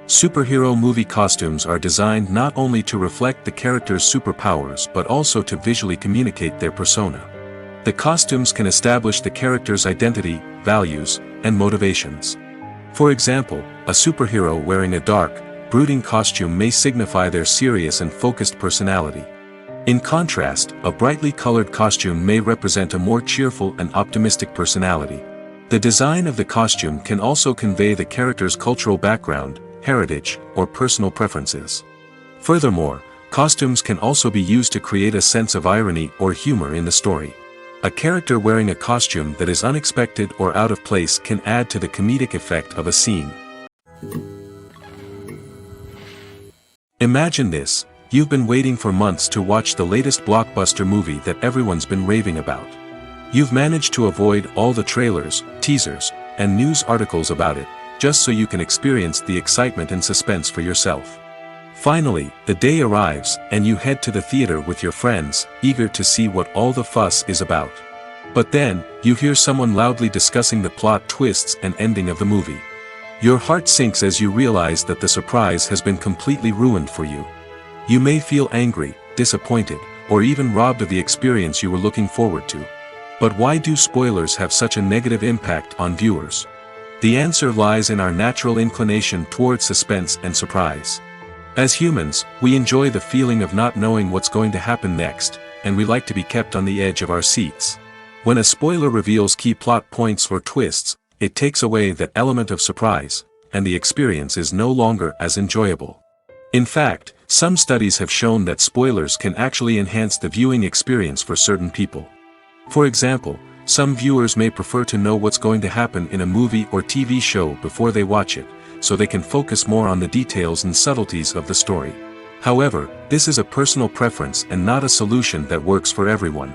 Superhero movie costumes are designed not only to reflect the character's superpowers but also to visually communicate their persona. The costumes can establish the character's identity, values, and motivations. For example, a superhero wearing a dark, brooding costume may signify their serious and focused personality. In contrast, a brightly colored costume may represent a more cheerful and optimistic personality. The design of the costume can also convey the character's cultural background, heritage, or personal preferences. Furthermore, costumes can also be used to create a sense of irony or humor in the story. A character wearing a costume that is unexpected or out of place can add to the comedic effect of a scene. Imagine this: you've been waiting for months to watch the latest blockbuster movie that everyone's been raving about. You've managed to avoid all the trailers, teasers, and news articles about it, just so you can experience the excitement and suspense for yourself. Finally, the day arrives, and you head to the theater with your friends, eager to see what all the fuss is about. But then, you hear someone loudly discussing the plot twists and ending of the movie. Your heart sinks as you realize that the surprise has been completely ruined for you. You may feel angry, disappointed, or even robbed of the experience you were looking forward to. But why do spoilers have such a negative impact on viewers? The answer lies in our natural inclination toward suspense and surprise. As humans, we enjoy the feeling of not knowing what's going to happen next, and we like to be kept on the edge of our seats. When a spoiler reveals key plot points or twists, it takes away that element of surprise, and the experience is no longer as enjoyable. In fact, some studies have shown that spoilers can actually enhance the viewing experience for certain people. For example, some viewers may prefer to know what's going to happen in a movie or TV show before they watch it, so they can focus more on the details and subtleties of the story. However, this is a personal preference and not a solution that works for everyone.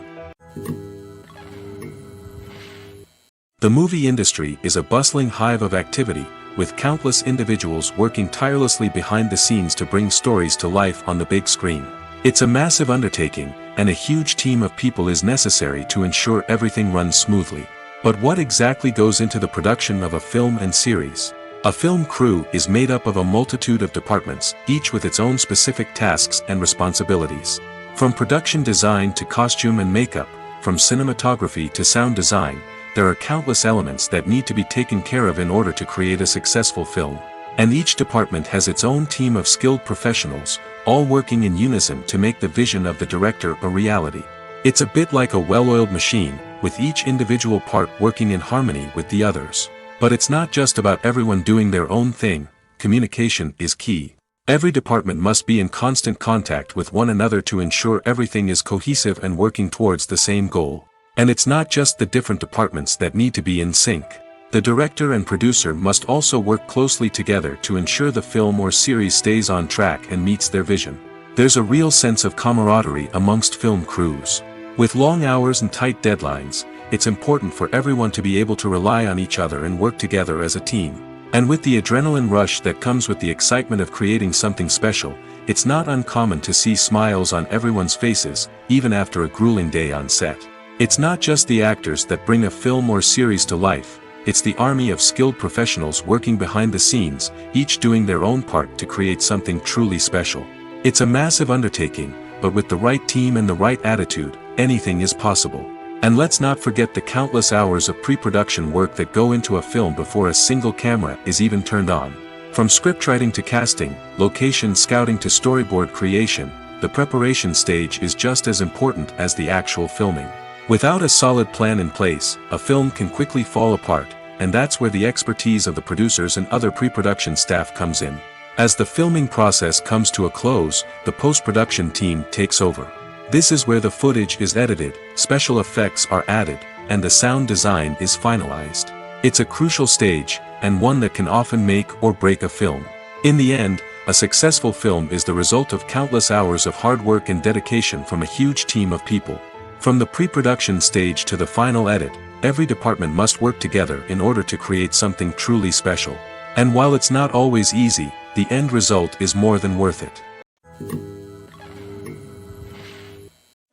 The movie industry is a bustling hive of activity, with countless individuals working tirelessly behind the scenes to bring stories to life on the big screen. It's a massive undertaking, and a huge team of people is necessary to ensure everything runs smoothly. But what exactly goes into the production of a film and series? A film crew is made up of a multitude of departments, each with its own specific tasks and responsibilities. From production design to costume and makeup, from cinematography to sound design, there are countless elements that need to be taken care of in order to create a successful film. And each department has its own team of skilled professionals, all working in unison to make the vision of the director a reality. It's a bit like a well-oiled machine, with each individual part working in harmony with the others. But it's not just about everyone doing their own thing. Communication is key. Every department must be in constant contact with one another to ensure everything is cohesive and working towards the same goal. And it's not just the different departments that need to be in sync. The director and producer must also work closely together to ensure the film or series stays on track and meets their vision. There's a real sense of camaraderie amongst film crews. With long hours and tight deadlines, it's important for everyone to be able to rely on each other and work together as a team. And with the adrenaline rush that comes with the excitement of creating something special, it's not uncommon to see smiles on everyone's faces, even after a grueling day on set. It's not just the actors that bring a film or series to life, it's the army of skilled professionals working behind the scenes, each doing their own part to create something truly special. It's a massive undertaking, but with the right team and the right attitude, anything is possible. And let's not forget the countless hours of pre-production work that go into a film before a single camera is even turned on. From scriptwriting to casting, location scouting to storyboard creation, the preparation stage is just as important as the actual filming. Without a solid plan in place, a film can quickly fall apart, and that's where the expertise of the producers and other pre-production staff comes in. As the filming process comes to a close, the post-production team takes over. This is where the footage is edited, special effects are added, and the sound design is finalized. It's a crucial stage, and one that can often make or break a film. In the end, a successful film is the result of countless hours of hard work and dedication from a huge team of people. From the pre-production stage to the final edit, every department must work together in order to create something truly special. And while it's not always easy, the end result is more than worth it.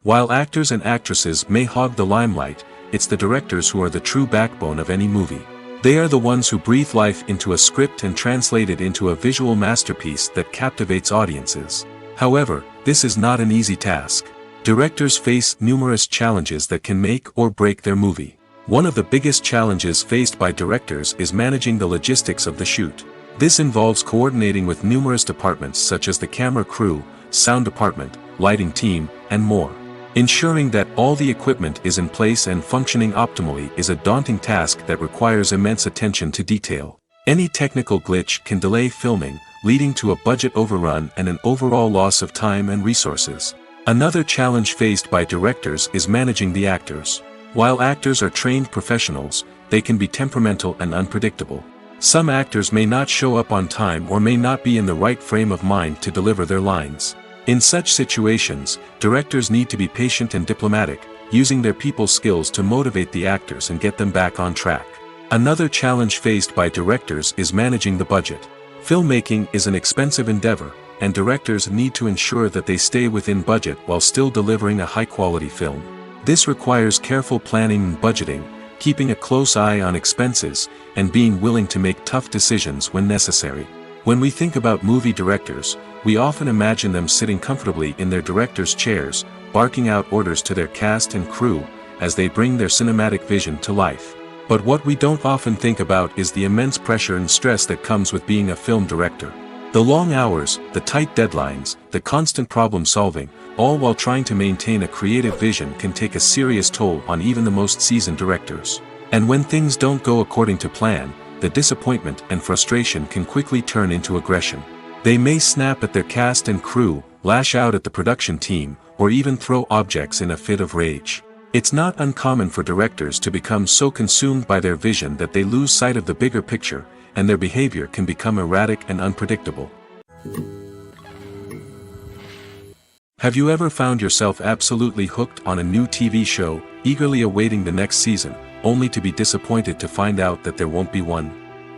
While actors and actresses may hog the limelight, it's the directors who are the true backbone of any movie. They are the ones who breathe life into a script and translate it into a visual masterpiece that captivates audiences. However, this is not an easy task. Directors face numerous challenges that can make or break their movie. One of the biggest challenges faced by directors is managing the logistics of the shoot. This involves coordinating with numerous departments such as the camera crew, sound department, lighting team, and more. Ensuring that all the equipment is in place and functioning optimally is a daunting task that requires immense attention to detail. Any technical glitch can delay filming, leading to a budget overrun and an overall loss of time and resources. Another challenge faced by directors is managing the actors. While actors are trained professionals, they can be temperamental and unpredictable. Some actors may not show up on time or may not be in the right frame of mind to deliver their lines. In such situations, directors need to be patient and diplomatic, using their people skills to motivate the actors and get them back on track. Another challenge faced by directors is managing the budget. Filmmaking is an expensive endeavor, and directors need to ensure that they stay within budget while still delivering a high-quality film. This requires careful planning and budgeting, keeping a close eye on expenses, and being willing to make tough decisions when necessary. When we think about movie directors, we often imagine them sitting comfortably in their director's chairs, barking out orders to their cast and crew, as they bring their cinematic vision to life. But what we don't often think about is the immense pressure and stress that comes with being a film director. The long hours, the tight deadlines, the constant problem solving, all while trying to maintain a creative vision can take a serious toll on even the most seasoned directors. And when things don't go according to plan, the disappointment and frustration can quickly turn into aggression. They may snap at their cast and crew, lash out at the production team, or even throw objects in a fit of rage. It's not uncommon for directors to become so consumed by their vision that they lose sight of the bigger picture, and their behavior can become erratic and unpredictable. Have you ever found yourself absolutely hooked on a new TV show, eagerly awaiting the next season, only to be disappointed to find out that there won't be one?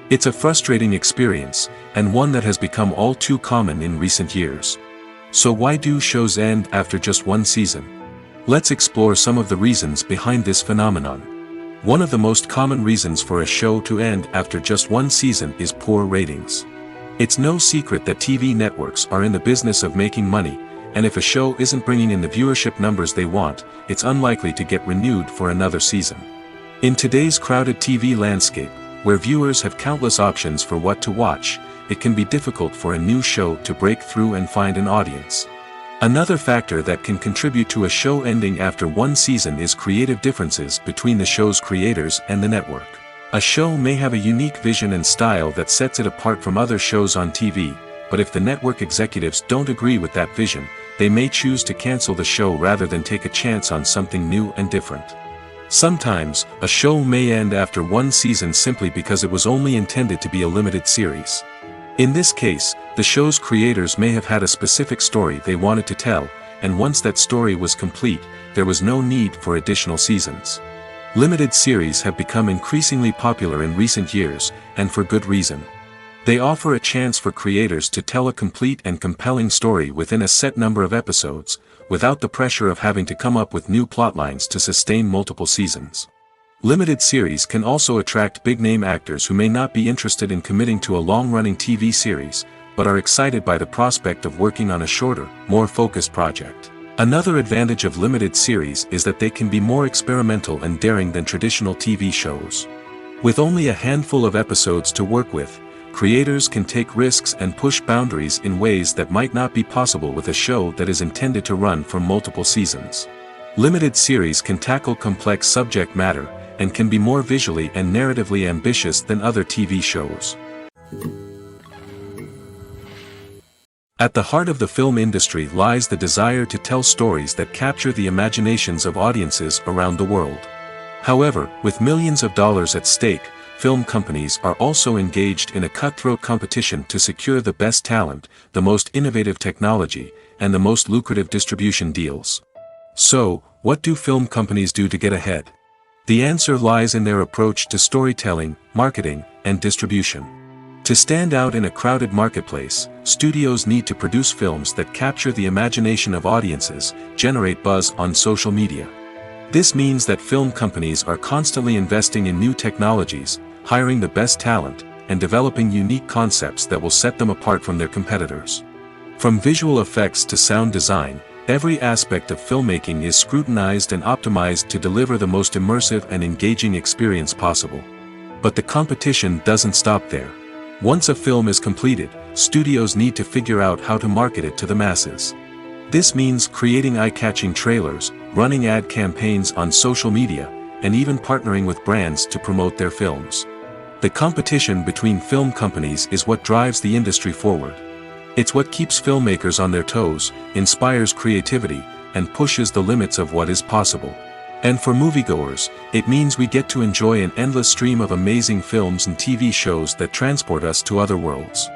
It's a frustrating experience, and one that has become all too common in recent years. So why do shows end after just one season? Let's explore some of the reasons behind this phenomenon. One of the most common reasons for a show to end after just one season is poor ratings. It's no secret that TV networks are in the business of making money, and if a show isn't bringing in the viewership numbers they want, it's unlikely to get renewed for another season. In today's crowded TV landscape, where viewers have countless options for what to watch, it can be difficult for a new show to break through and find an audience. Another factor that can contribute to a show ending after one season is creative differences between the show's creators and the network. A show may have a unique vision and style that sets it apart from other shows on TV, but if the network executives don't agree with that vision, they may choose to cancel the show rather than take a chance on something new and different. Sometimes, a show may end after one season simply because it was only intended to be a limited series. In this case, the show's creators may have had a specific story they wanted to tell, and once that story was complete, there was no need for additional seasons. Limited series have become increasingly popular in recent years, and for good reason. They offer a chance for creators to tell a complete and compelling story within a set number of episodes, without the pressure of having to come up with new plotlines to sustain multiple seasons. Limited series can also attract big-name actors who may not be interested in committing to a long-running TV series, but are excited by the prospect of working on a shorter, more focused project. Another advantage of limited series is that they can be more experimental and daring than traditional TV shows. With only a handful of episodes to work with, creators can take risks and push boundaries in ways that might not be possible with a show that is intended to run for multiple seasons. Limited series can tackle complex subject matter, and can be more visually and narratively ambitious than other TV shows. At the heart of the film industry lies the desire to tell stories that capture the imaginations of audiences around the world. However, with millions of dollars at stake, film companies are also engaged in a cutthroat competition to secure the best talent, the most innovative technology, and the most lucrative distribution deals. So, what do film companies do to get ahead? The answer lies in their approach to storytelling, marketing, and distribution. To stand out in a crowded marketplace, studios need to produce films that capture the imagination of audiences, generate buzz on social media. This means that film companies are constantly investing in new technologies, hiring the best talent, and developing unique concepts that will set them apart from their competitors. From visual effects to sound design, every aspect of filmmaking is scrutinized and optimized to deliver the most immersive and engaging experience possible. But the competition doesn't stop there. Once a film is completed, studios need to figure out how to market it to the masses. This means creating eye-catching trailers, running ad campaigns on social media, and even partnering with brands to promote their films. The competition between film companies is what drives the industry forward. It's what keeps filmmakers on their toes, inspires creativity, and pushes the limits of what is possible. And for moviegoers, it means we get to enjoy an endless stream of amazing films and TV shows that transport us to other worlds.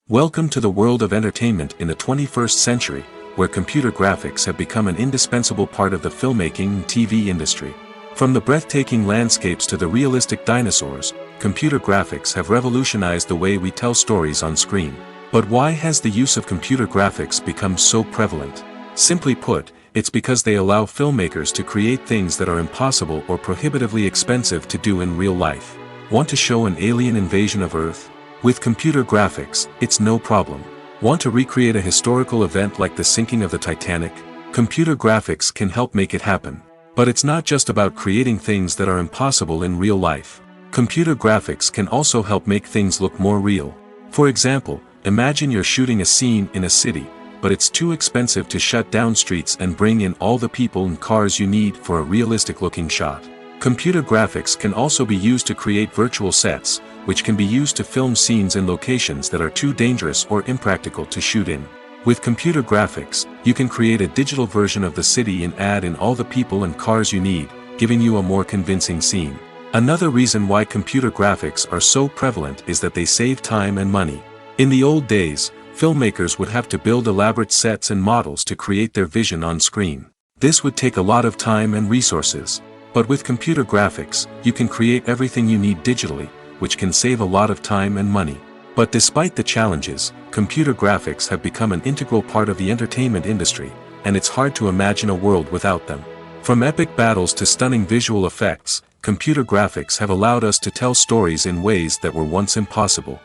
Welcome to the world of entertainment in the 21st century, where computer graphics have become an indispensable part of the filmmaking and TV industry. From the breathtaking landscapes to the realistic dinosaurs, computer graphics have revolutionized the way we tell stories on screen. But why has the use of computer graphics become so prevalent? Simply put, it's because they allow filmmakers to create things that are impossible or prohibitively expensive to do in real life. Want to show an alien invasion of Earth? With computer graphics, it's no problem. Want to recreate a historical event like the sinking of the Titanic? Computer graphics can help make it happen. But it's not just about creating things that are impossible in real life. Computer graphics can also help make things look more real. For example, imagine you're shooting a scene in a city, but it's too expensive to shut down streets and bring in all the people and cars you need for a realistic-looking shot. Computer graphics can also be used to create virtual sets, which can be used to film scenes in locations that are too dangerous or impractical to shoot in. With computer graphics, you can create a digital version of the city and add in all the people and cars you need, giving you a more convincing scene. Another reason why computer graphics are so prevalent is that they save time and money. In the old days, filmmakers would have to build elaborate sets and models to create their vision on screen. This would take a lot of time and resources. But with computer graphics, you can create everything you need digitally, which can save a lot of time and money. But despite the challenges, computer graphics have become an integral part of the entertainment industry, and it's hard to imagine a world without them. From epic battles to stunning visual effects, computer graphics have allowed us to tell stories in ways that were once impossible.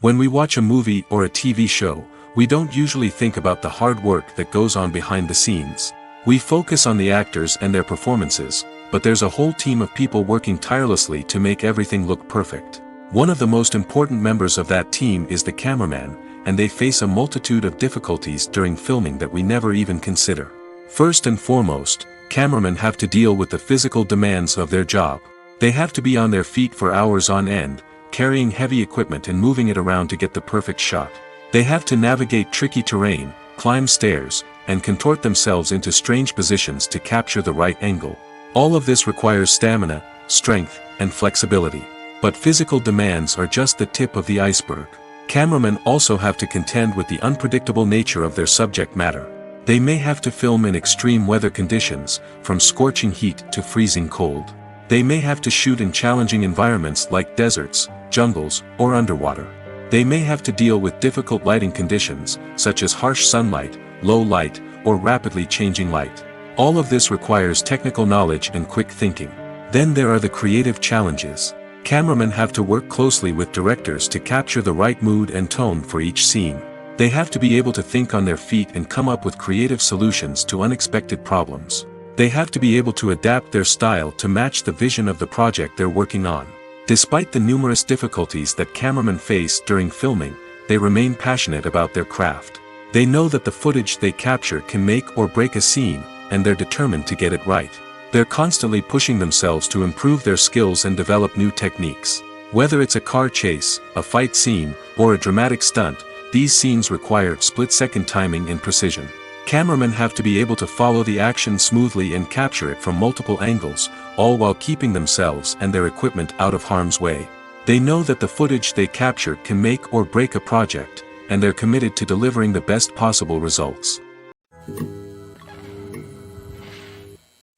When we watch a movie or a TV show, we don't usually think about the hard work that goes on behind the scenes. We focus on the actors and their performances, but there's a whole team of people working tirelessly to make everything look perfect. One of the most important members of that team is the cameraman, and they face a multitude of difficulties during filming that we never even consider. First and foremost, cameramen have to deal with the physical demands of their job. They have to be on their feet for hours on end, carrying heavy equipment and moving it around to get the perfect shot. They have to navigate tricky terrain, climb stairs, and contort themselves into strange positions to capture the right angle. All of this requires stamina, strength, and flexibility. But physical demands are just the tip of the iceberg. Cameramen also have to contend with the unpredictable nature of their subject matter. They may have to film in extreme weather conditions, from scorching heat to freezing cold. They may have to shoot in challenging environments like deserts, jungles, or underwater. They may have to deal with difficult lighting conditions, such as harsh sunlight, low light, or rapidly changing light. All of this requires technical knowledge and quick thinking. Then there are the creative challenges. Cameramen have to work closely with directors to capture the right mood and tone for each scene. They have to be able to think on their feet and come up with creative solutions to unexpected problems. They have to be able to adapt their style to match the vision of the project they're working on. Despite the numerous difficulties that cameramen face during filming, they remain passionate about their craft. They know that the footage they capture can make or break a scene, and they're determined to get it right. They're constantly pushing themselves to improve their skills and develop new techniques. Whether it's a car chase, a fight scene, or a dramatic stunt, these scenes require split-second timing and precision. Cameramen have to be able to follow the action smoothly and capture it from multiple angles, all while keeping themselves and their equipment out of harm's way. They know that the footage they capture can make or break a project, and they're committed to delivering the best possible results.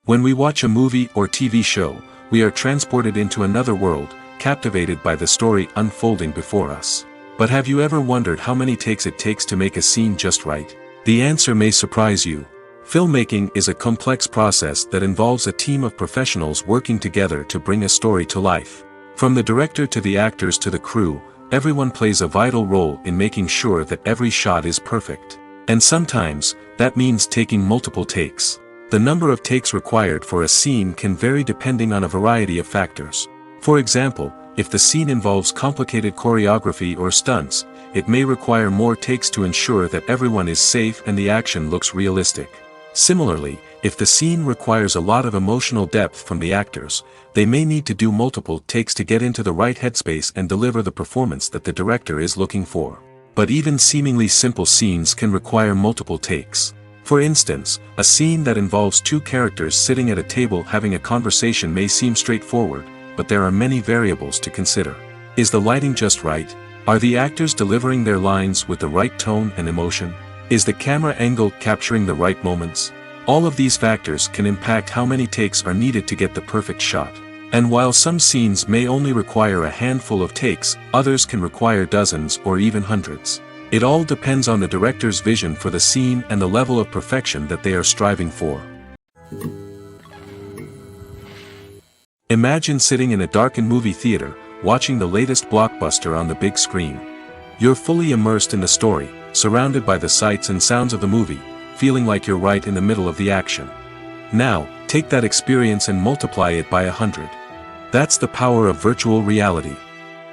When we watch a movie or TV show, we are transported into another world, captivated by the story unfolding before us. But have you ever wondered how many takes it takes to make a scene just right? The answer may surprise you. Filmmaking is a complex process that involves a team of professionals working together to bring a story to life. From the director to the actors to the crew, everyone plays a vital role in making sure that every shot is perfect. And sometimes, that means taking multiple takes. The number of takes required for a scene can vary depending on a variety of factors. For example, if the scene involves complicated choreography or stunts, it may require more takes to ensure that everyone is safe and the action looks realistic. Similarly, if the scene requires a lot of emotional depth from the actors, they may need to do multiple takes to get into the right headspace and deliver the performance that the director is looking for. But even seemingly simple scenes can require multiple takes. For instance, a scene that involves two characters sitting at a table having a conversation may seem straightforward, but there are many variables to consider. Is the lighting just right? Are the actors delivering their lines with the right tone and emotion? Is the camera angle capturing the right moments? All of these factors can impact how many takes are needed to get the perfect shot. And while some scenes may only require a handful of takes, others can require dozens or even hundreds. It all depends on the director's vision for the scene and the level of perfection that they are striving for. Imagine sitting in a darkened movie theater, watching the latest blockbuster on the big screen. You're fully immersed in the story, surrounded by the sights and sounds of the movie, feeling like you're right in the middle of the action. Now, take that experience and multiply it by 100. That's the power of virtual reality.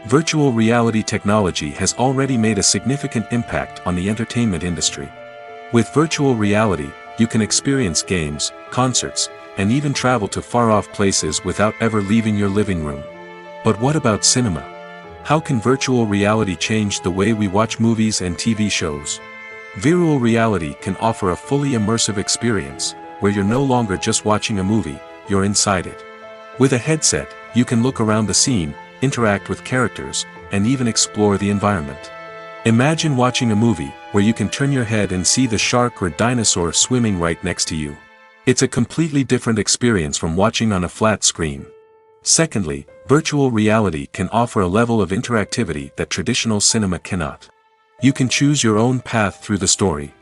Virtual reality technology has already made a significant impact on the entertainment industry. With virtual reality, you can experience games, concerts, and even travel to far-off places without ever leaving your living room. But what about cinema? How can virtual reality change the way we watch movies and TV shows? Virtual reality can offer a fully immersive experience, where you're no longer just watching a movie, you're inside it. With a headset, you can look around the scene, interact with characters, and even explore the environment. Imagine watching a movie where you can turn your head and see the shark or dinosaur swimming right next to you. It's a completely different experience from watching on a flat screen. Secondly, virtual reality can offer a level of interactivity that traditional cinema cannot. You can choose your own path through the story.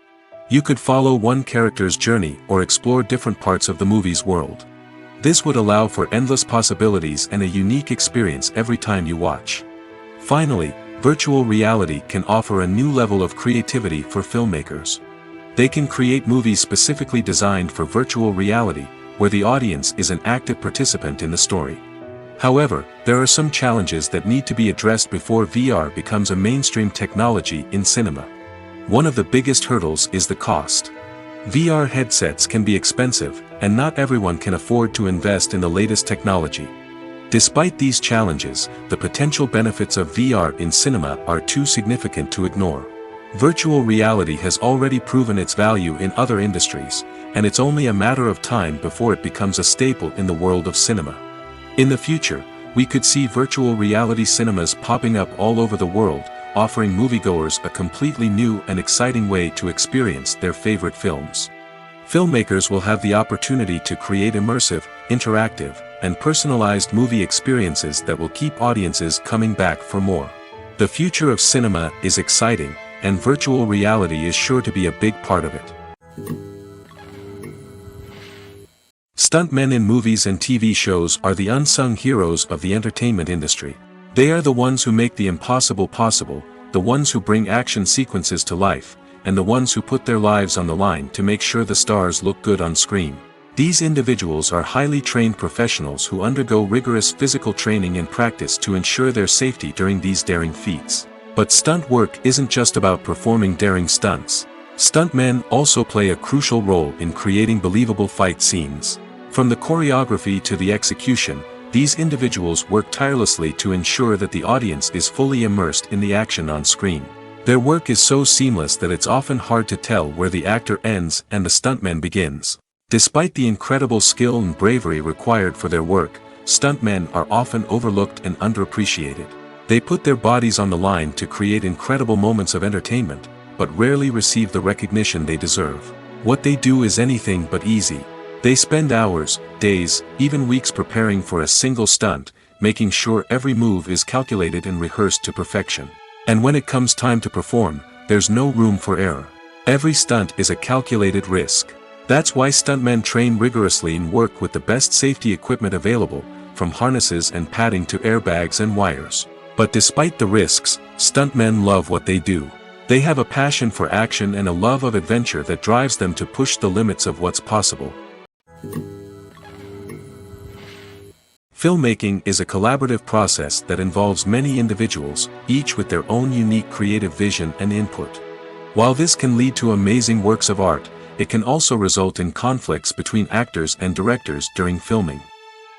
You could follow one character's journey or explore different parts of the movie's world. This would allow for endless possibilities and a unique experience every time you watch. Finally, virtual reality can offer a new level of creativity for filmmakers. They can create movies specifically designed for virtual reality, where the audience is an active participant in the story. However, there are some challenges that need to be addressed before VR becomes a mainstream technology in cinema. One of the biggest hurdles is the cost. VR headsets can be expensive, and not everyone can afford to invest in the latest technology. Despite these challenges, the potential benefits of VR in cinema are too significant to ignore. Virtual reality has already proven its value in other industries, and it's only a matter of time before it becomes a staple in the world of cinema. In the future, we could see virtual reality cinemas popping up all over the world, offering moviegoers a completely new and exciting way to experience their favorite films. Filmmakers will have the opportunity to create immersive, interactive, and personalized movie experiences that will keep audiences coming back for more. The future of cinema is exciting, and virtual reality is sure to be a big part of it. Stuntmen in movies and TV shows are the unsung heroes of the entertainment industry. They are the ones who make the impossible possible, the ones who bring action sequences to life, and the ones who put their lives on the line to make sure the stars look good on screen. These individuals are highly trained professionals who undergo rigorous physical training and practice to ensure their safety during these daring feats. But stunt work isn't just about performing daring stunts. Stuntmen also play a crucial role in creating believable fight scenes. From the choreography to the execution, these individuals work tirelessly to ensure that the audience is fully immersed in the action on screen. Their work is so seamless that it's often hard to tell where the actor ends and the stuntman begins. Despite the incredible skill and bravery required for their work, stuntmen are often overlooked and underappreciated. They put their bodies on the line to create incredible moments of entertainment, but rarely receive the recognition they deserve. What they do is anything but easy. They spend hours, days, even weeks preparing for a single stunt, making sure every move is calculated and rehearsed to perfection. And when it comes time to perform, there's no room for error. Every stunt is a calculated risk. That's why stuntmen train rigorously and work with the best safety equipment available, from harnesses and padding to airbags and wires. But despite the risks, stuntmen love what they do. They have a passion for action and a love of adventure that drives them to push the limits of what's possible. Filmmaking is a collaborative process that involves many individuals, each with their own unique creative vision and input. While this can lead to amazing works of art, it can also result in conflicts between actors and directors during filming.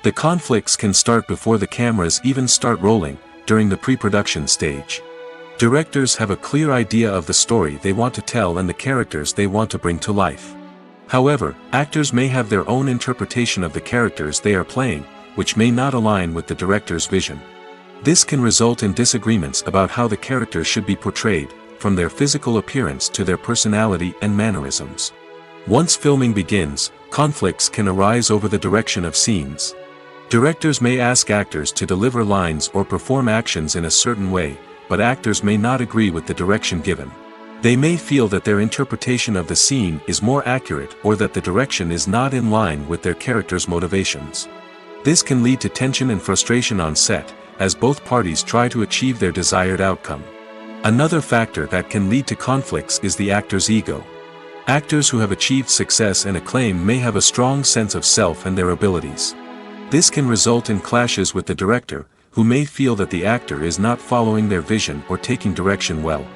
The conflicts can start before the cameras even start rolling, during the pre-production stage. Directors have a clear idea of the story they want to tell and the characters they want to bring to life. However, actors may have their own interpretation of the characters they are playing, which may not align with the director's vision. This can result in disagreements about how the characters should be portrayed, from their physical appearance to their personality and mannerisms. Once filming begins, conflicts can arise over the direction of scenes. Directors may ask actors to deliver lines or perform actions in a certain way, but actors may not agree with the direction given. They may feel that their interpretation of the scene is more accurate or that the direction is not in line with their character's motivations. This can lead to tension and frustration on set, as both parties try to achieve their desired outcome. Another factor that can lead to conflicts is the actor's ego. Actors who have achieved success and acclaim may have a strong sense of self and their abilities. This can result in clashes with the director, who may feel that the actor is not following their vision or taking direction well.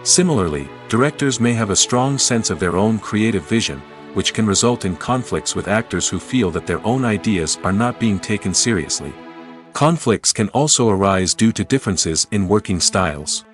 Similarly, directors may have a strong sense of their own creative vision, which can result in conflicts with actors who feel that their own ideas are not being taken seriously. Conflicts can also arise due to differences in working styles.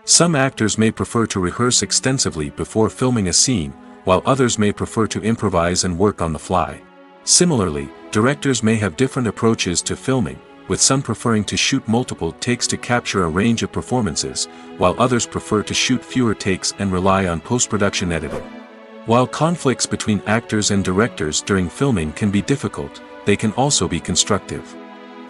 Some actors may prefer to rehearse extensively before filming a scene, while others may prefer to improvise and work on the fly. Similarly, directors may have different approaches to filming, with some preferring to shoot multiple takes to capture a range of performances, while others prefer to shoot fewer takes and rely on post-production editing. While conflicts between actors and directors during filming can be difficult, they can also be constructive.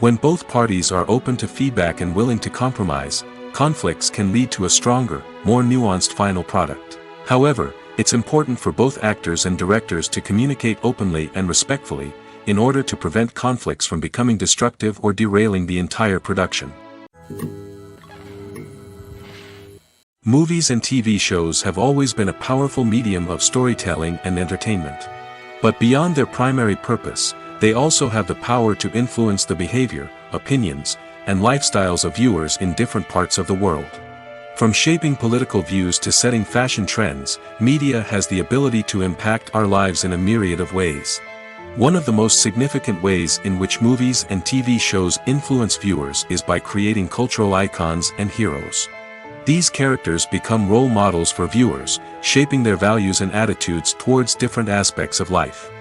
When both parties are open to feedback and willing to compromise, conflicts can lead to a stronger, more nuanced final product. However, it's important for both actors and directors to communicate openly and respectfully, in order to prevent conflicts from becoming destructive or derailing the entire production. Movies and TV shows have always been a powerful medium of storytelling and entertainment. But beyond their primary purpose, they also have the power to influence the behavior, opinions, and lifestyles of viewers in different parts of the world. From shaping political views to setting fashion trends, media has the ability to impact our lives in a myriad of ways. One of the most significant ways in which movies and TV shows influence viewers is by creating cultural icons and heroes. These characters become role models for viewers, shaping their values and attitudes towards different aspects of life.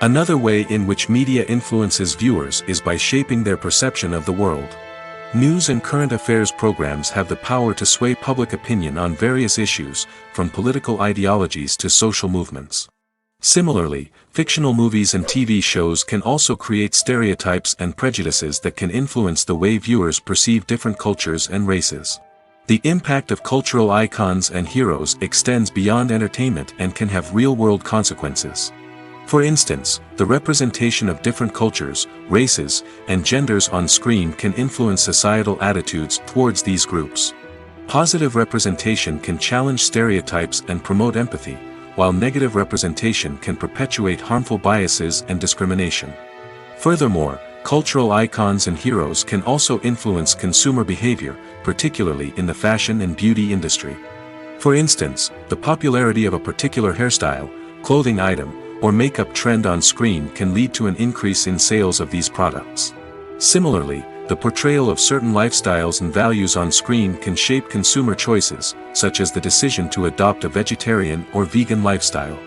Another way in which media influences viewers is by shaping their perception of the world. News and current affairs programs have the power to sway public opinion on various issues, from political ideologies to social movements. Similarly, fictional movies and TV shows can also create stereotypes and prejudices that can influence the way viewers perceive different cultures and races. The impact of cultural icons and heroes extends beyond entertainment and can have real-world consequences. For instance, the representation of different cultures, races, and genders on screen can influence societal attitudes towards these groups. Positive representation can challenge stereotypes and promote empathy, while negative representation can perpetuate harmful biases and discrimination. Furthermore, cultural icons and heroes can also influence consumer behavior, particularly in the fashion and beauty industry. For instance, the popularity of a particular hairstyle, clothing item, or makeup trend on screen can lead to an increase in sales of these products. Similarly, the portrayal of certain lifestyles and values on screen can shape consumer choices, such as the decision to adopt a vegetarian or vegan lifestyle.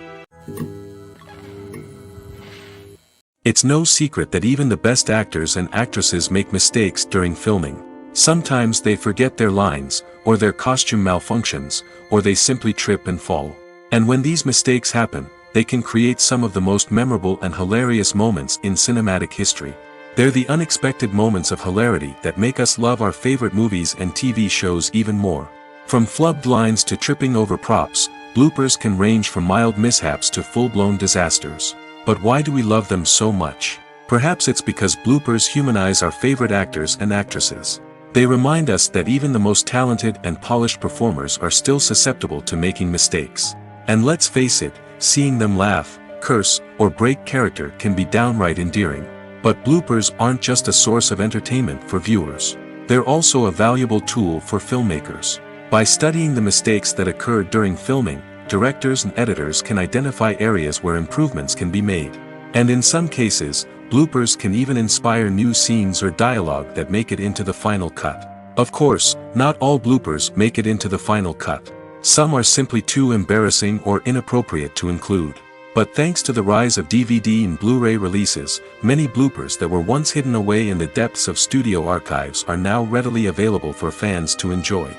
It's no secret that even the best actors and actresses make mistakes during filming. Sometimes they forget their lines, or their costume malfunctions, or they simply trip and fall. And when these mistakes happen, they can create some of the most memorable and hilarious moments in cinematic history. They're the unexpected moments of hilarity that make us love our favorite movies and TV shows even more. From flubbed lines to tripping over props, bloopers can range from mild mishaps to full-blown disasters. But why do we love them so much? Perhaps it's because bloopers humanize our favorite actors and actresses. They remind us that even the most talented and polished performers are still susceptible to making mistakes. And let's face it, seeing them laugh, curse, or break character can be downright endearing. But bloopers aren't just a source of entertainment for viewers. They're also a valuable tool for filmmakers. By studying the mistakes that occurred during filming, directors and editors can identify areas where improvements can be made. And in some cases, bloopers can even inspire new scenes or dialogue that make it into the final cut. Of course, not all bloopers make it into the final cut. Some are simply too embarrassing or inappropriate to include. But thanks to the rise of DVD and Blu-ray releases, many bloopers that were once hidden away in the depths of studio archives are now readily available for fans to enjoy.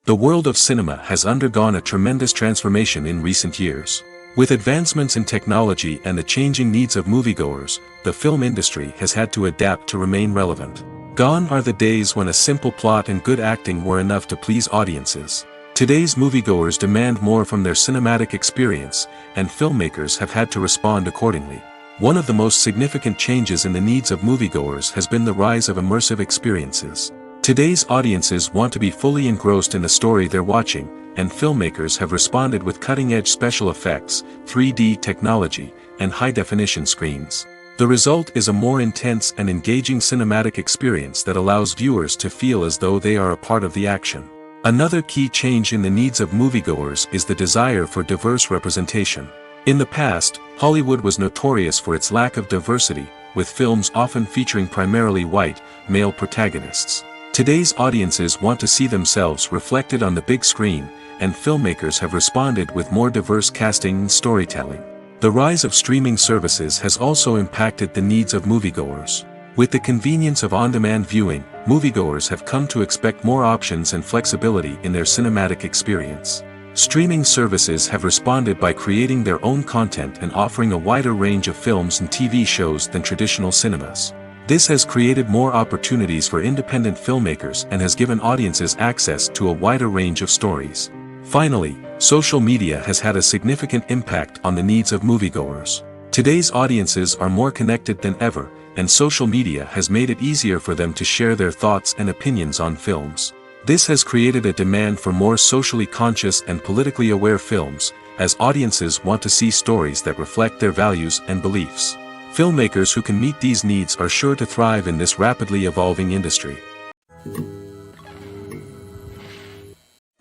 The world of cinema has undergone a tremendous transformation in recent years. With advancements in technology and the changing needs of moviegoers, the film industry has had to adapt to remain relevant. Gone are the days when a simple plot and good acting were enough to please audiences. Today's moviegoers demand more from their cinematic experience, and filmmakers have had to respond accordingly. One of the most significant changes in the needs of moviegoers has been the rise of immersive experiences. Today's audiences want to be fully engrossed in the story they're watching, and filmmakers have responded with cutting-edge special effects, 3D technology, and high-definition screens. The result is a more intense and engaging cinematic experience that allows viewers to feel as though they are a part of the action. Another key change in the needs of moviegoers is the desire for diverse representation. In the past, Hollywood was notorious for its lack of diversity, with films often featuring primarily white, male protagonists. Today's audiences want to see themselves reflected on the big screen, and filmmakers have responded with more diverse casting and storytelling. The rise of streaming services has also impacted the needs of moviegoers. With the convenience of on-demand viewing, moviegoers have come to expect more options and flexibility in their cinematic experience. Streaming services have responded by creating their own content and offering a wider range of films and TV shows than traditional cinemas. This has created more opportunities for independent filmmakers and has given audiences access to a wider range of stories. Finally, social media has had a significant impact on the needs of moviegoers. Today's audiences are more connected than ever, and social media has made it easier for them to share their thoughts and opinions on films. This has created a demand for more socially conscious and politically aware films, as audiences want to see stories that reflect their values and beliefs. Filmmakers who can meet these needs are sure to thrive in this rapidly evolving industry.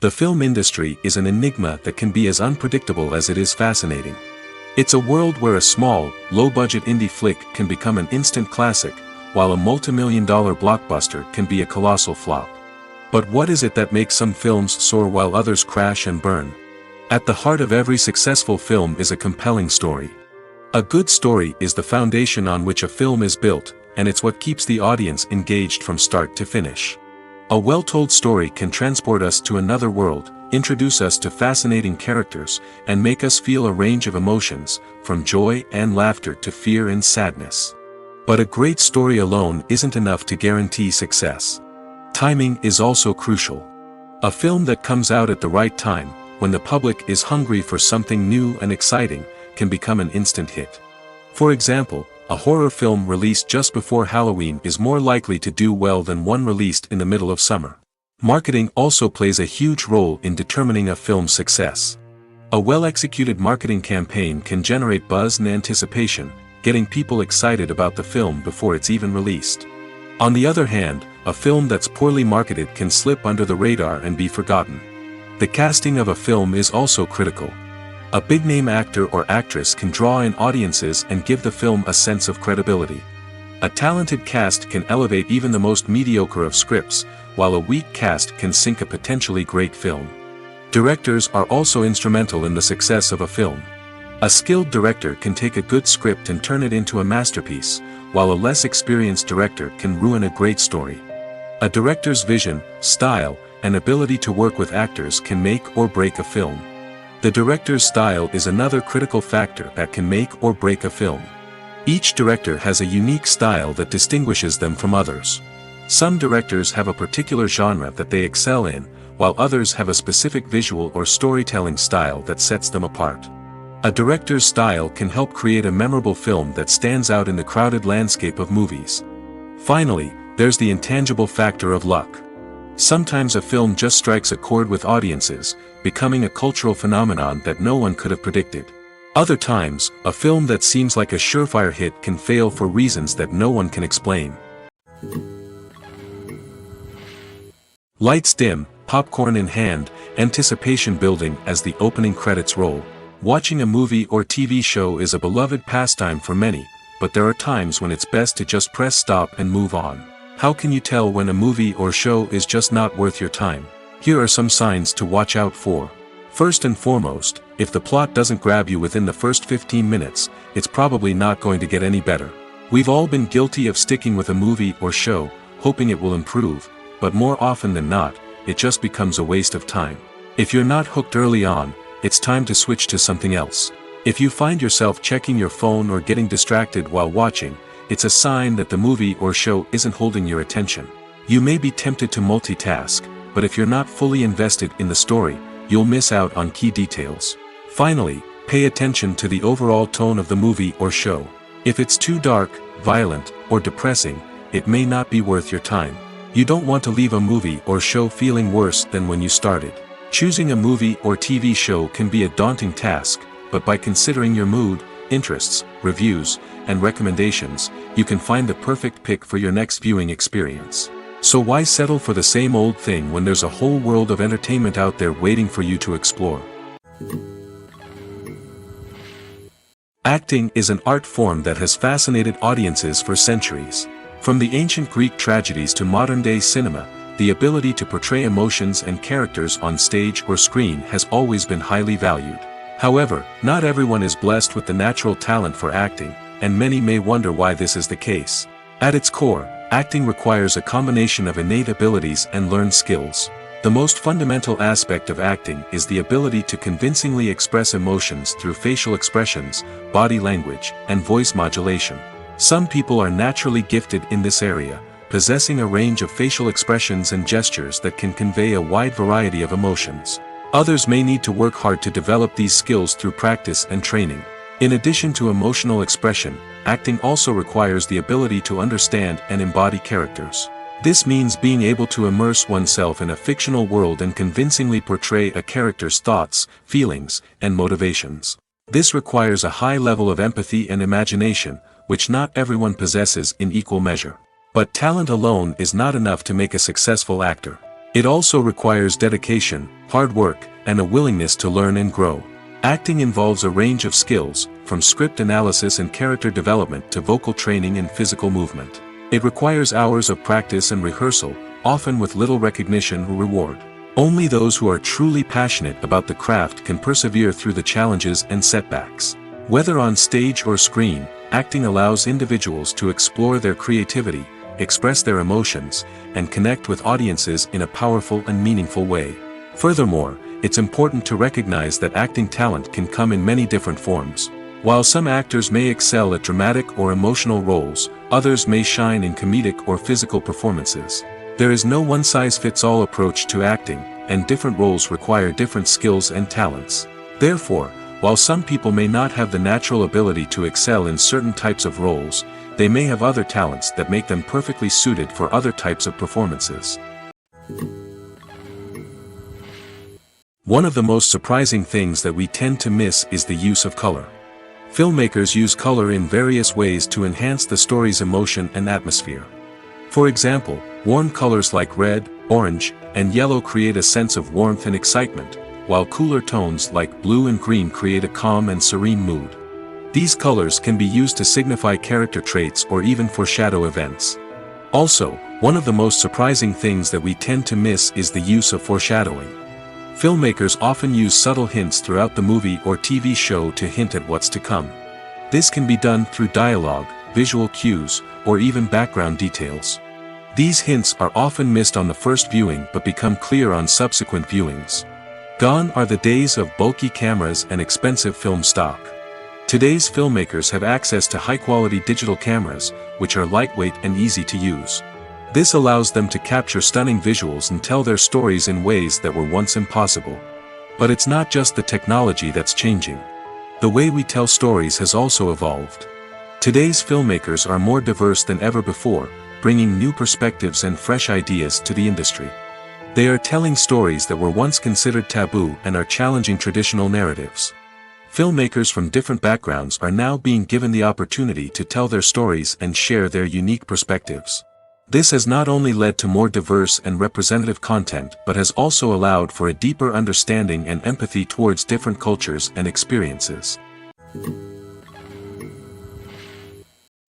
The film industry is an enigma that can be as unpredictable as it is fascinating. It's a world where a small, low-budget indie flick can become an instant classic, while a multi-million-dollar blockbuster can be a colossal flop. But what is it that makes some films soar while others crash and burn? At the heart of every successful film is a compelling story. A good story is the foundation on which a film is built, and it's what keeps the audience engaged from start to finish. A well-told story can transport us to another world, introduce us to fascinating characters, and make us feel a range of emotions, from joy and laughter to fear and sadness. But a great story alone isn't enough to guarantee success. Timing is also crucial. A film that comes out at the right time, when the public is hungry for something new and exciting, can become an instant hit. For example, a horror film released just before Halloween is more likely to do well than one released in the middle of summer. Marketing also plays a huge role in determining a film's success. A well-executed marketing campaign can generate buzz and anticipation, getting people excited about the film before it's even released. On the other hand, a film that's poorly marketed can slip under the radar and be forgotten. The casting of a film is also critical. A big-name actor or actress can draw in audiences and give the film a sense of credibility. A talented cast can elevate even the most mediocre of scripts, while a weak cast can sink a potentially great film. Directors are also instrumental in the success of a film. A skilled director can take a good script and turn it into a masterpiece, while a less experienced director can ruin a great story. A director's vision, style, and ability to work with actors can make or break a film. The director's style is another critical factor that can make or break a film. Each director has a unique style that distinguishes them from others. Some directors have a particular genre that they excel in, while others have a specific visual or storytelling style that sets them apart. A director's style can help create a memorable film that stands out in the crowded landscape of movies. Finally, there's the intangible factor of luck. Sometimes a film just strikes a chord with audiences, becoming a cultural phenomenon that no one could have predicted. Other times, a film that seems like a surefire hit can fail for reasons that no one can explain. Lights dim, popcorn in hand, anticipation building as the opening credits roll. Watching a movie or TV show is a beloved pastime for many, but there are times when it's best to just press stop and move on. How can you tell when a movie or show is just not worth your time? Here are some signs to watch out for. First and foremost, if the plot doesn't grab you within the first 15 minutes, it's probably not going to get any better. We've all been guilty of sticking with a movie or show, hoping it will improve, but more often than not, it just becomes a waste of time. If you're not hooked early on, it's time to switch to something else. If you find yourself checking your phone or getting distracted while watching, it's a sign that the movie or show isn't holding your attention. You may be tempted to multitask, but if you're not fully invested in the story, you'll miss out on key details. Finally, pay attention to the overall tone of the movie or show. If it's too dark, violent, or depressing, it may not be worth your time. You don't want to leave a movie or show feeling worse than when you started. Choosing a movie or TV show can be a daunting task, but by considering your mood, interests, reviews, and recommendations, you can find the perfect pick for your next viewing experience. So why settle for the same old thing when there's a whole world of entertainment out there waiting for you to explore? Acting is an art form that has fascinated audiences for centuries. From the ancient Greek tragedies to modern-day cinema, the ability to portray emotions and characters on stage or screen has always been highly valued. However, not everyone is blessed with the natural talent for acting, and many may wonder why this is the case. At its core, Acting requires a combination of innate abilities and learned skills. The most fundamental aspect of acting is the ability to convincingly express emotions through facial expressions, body language, and voice modulation. Some people are naturally gifted in this area, possessing a range of facial expressions and gestures that can convey a wide variety of emotions. Others may need to work hard to develop these skills through practice and training. In addition to emotional expression, acting also requires the ability to understand and embody characters. This means being able to immerse oneself in a fictional world and convincingly portray a character's thoughts, feelings, and motivations. This requires a high level of empathy and imagination, which not everyone possesses in equal measure. But talent alone is not enough to make a successful actor. It also requires dedication, hard work, and a willingness to learn and grow. Acting involves a range of skills, from script analysis and character development to vocal training and physical movement. It requires hours of practice and rehearsal, often with little recognition or reward. Only those who are truly passionate about the craft can persevere through the challenges and setbacks. Whether on stage or screen, acting allows individuals to explore their creativity, express their emotions, and connect with audiences in a powerful and meaningful way. Furthermore, it's important to recognize that acting talent can come in many different forms. While some actors may excel at dramatic or emotional roles, others may shine in comedic or physical performances. There is no one-size-fits-all approach to acting, and different roles require different skills and talents. Therefore, while some people may not have the natural ability to excel in certain types of roles, they may have other talents that make them perfectly suited for other types of performances. One of the most surprising things that we tend to miss is the use of color. Filmmakers use color in various ways to enhance the story's emotion and atmosphere. For example, warm colors like red, orange, and yellow create a sense of warmth and excitement, while cooler tones like blue and green create a calm and serene mood. These colors can be used to signify character traits or even foreshadow events. Also, one of the most surprising things that we tend to miss is the use of foreshadowing. Filmmakers often use subtle hints throughout the movie or TV show to hint at what's to come. This can be done through dialogue, visual cues, or even background details. These hints are often missed on the first viewing but become clear on subsequent viewings. Gone are the days of bulky cameras and expensive film stock. Today's filmmakers have access to high-quality digital cameras, which are lightweight and easy to use. This allows them to capture stunning visuals and tell their stories in ways that were once impossible. But it's not just the technology that's changing. The way we tell stories has also evolved. Today's filmmakers are more diverse than ever before, bringing new perspectives and fresh ideas to the industry. They are telling stories that were once considered taboo and are challenging traditional narratives. Filmmakers from different backgrounds are now being given the opportunity to tell their stories and share their unique perspectives. This has not only led to more diverse and representative content but has also allowed for a deeper understanding and empathy towards different cultures and experiences.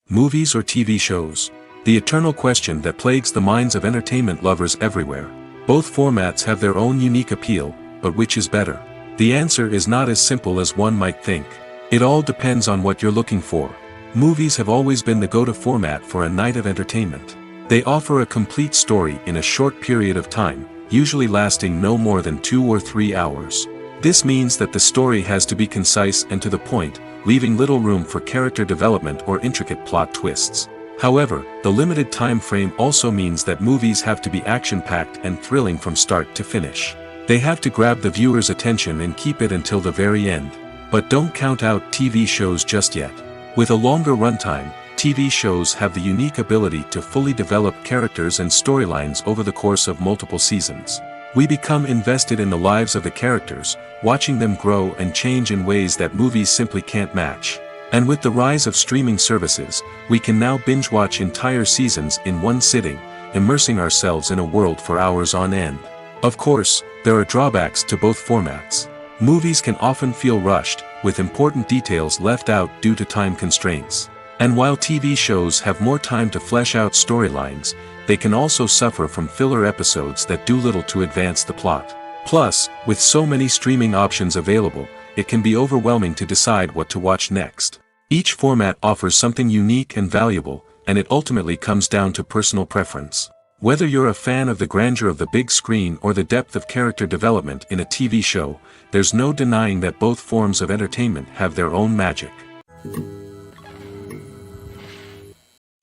Movies or TV shows? The eternal question that plagues the minds of entertainment lovers everywhere. Both formats have their own unique appeal, but which is better? The answer is not as simple as one might think. It all depends on what you're looking for. Movies have always been the go-to format for a night of entertainment. They offer a complete story in a short period of time, usually lasting no more than 2 or 3 hours. This means that the story has to be concise and to the point, leaving little room for character development or intricate plot twists. However, the limited time frame also means that movies have to be action-packed and thrilling from start to finish. They have to grab the viewer's attention and keep it until the very end. But don't count out TV shows just yet. With a longer runtime, TV shows have the unique ability to fully develop characters and storylines over the course of multiple seasons. We become invested in the lives of the characters, watching them grow and change in ways that movies simply can't match. And with the rise of streaming services, we can now binge-watch entire seasons in one sitting, immersing ourselves in a world for hours on end. Of course, there are drawbacks to both formats. Movies can often feel rushed, with important details left out due to time constraints. And while TV shows have more time to flesh out storylines, they can also suffer from filler episodes that do little to advance the plot. Plus, with so many streaming options available, it can be overwhelming to decide what to watch next. Each format offers something unique and valuable, and it ultimately comes down to personal preference. Whether you're a fan of the grandeur of the big screen or the depth of character development in a TV show, there's no denying that both forms of entertainment have their own magic.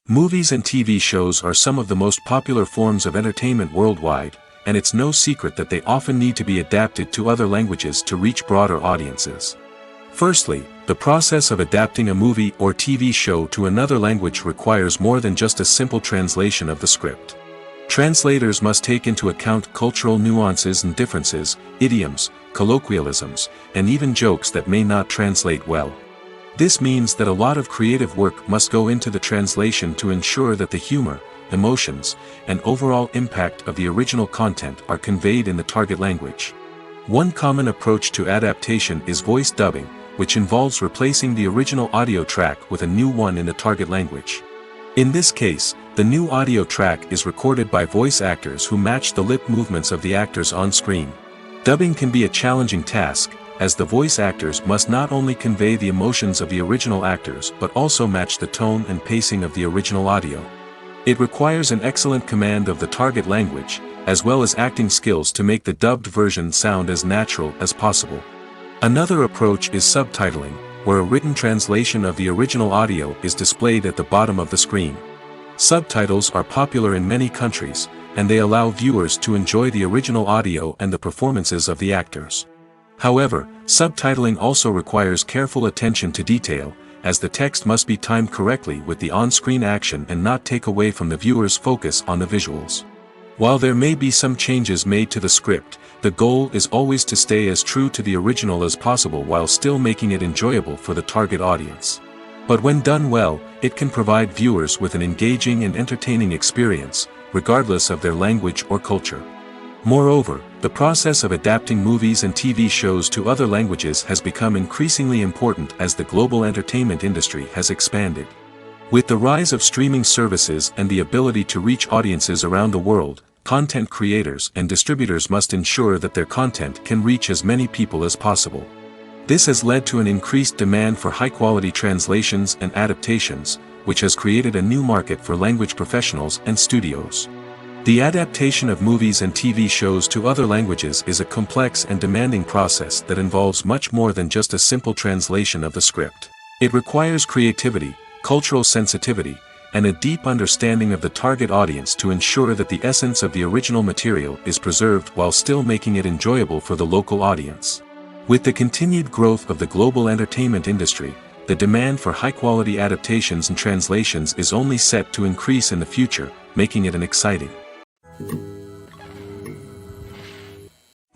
Movies and TV shows are some of the most popular forms of entertainment worldwide, and it's no secret that they often need to be adapted to other languages to reach broader audiences. Firstly, the process of adapting a movie or TV show to another language requires more than just a simple translation of the script. Translators must take into account cultural nuances and differences, idioms, colloquialisms, and even jokes that may not translate well. This means that a lot of creative work must go into the translation to ensure that the humor, emotions, and overall impact of the original content are conveyed in the target language. One common approach to adaptation is voice dubbing, which involves replacing the original audio track with a new one in the target language. In this case, the new audio track is recorded by voice actors who match the lip movements of the actors on screen. Dubbing can be a challenging task, as the voice actors must not only convey the emotions of the original actors but also match the tone and pacing of the original audio. It requires an excellent command of the target language, as well as acting skills to make the dubbed version sound as natural as possible. Another approach is subtitling, where a written translation of the original audio is displayed at the bottom of the screen. Subtitles are popular in many countries, and they allow viewers to enjoy the original audio and the performances of the actors. However, subtitling also requires careful attention to detail, as the text must be timed correctly with the on-screen action and not take away from the viewer's focus on the visuals. While there may be some changes made to the script, the goal is always to stay as true to the original as possible while still making it enjoyable for the target audience. But when done well, it can provide viewers with an engaging and entertaining experience, regardless of their language or culture. Moreover, the process of adapting movies and TV shows to other languages has become increasingly important as the global entertainment industry has expanded. With the rise of streaming services and the ability to reach audiences around the world, content creators and distributors must ensure that their content can reach as many people as possible. This has led to an increased demand for high-quality translations and adaptations, which has created a new market for language professionals and studios. The adaptation of movies and TV shows to other languages is a complex and demanding process that involves much more than just a simple translation of the script. It requires creativity, cultural sensitivity, and a deep understanding of the target audience to ensure that the essence of the original material is preserved while still making it enjoyable for the local audience. With the continued growth of the global entertainment industry, the demand for high-quality adaptations and translations is only set to increase in the future, making it an exciting.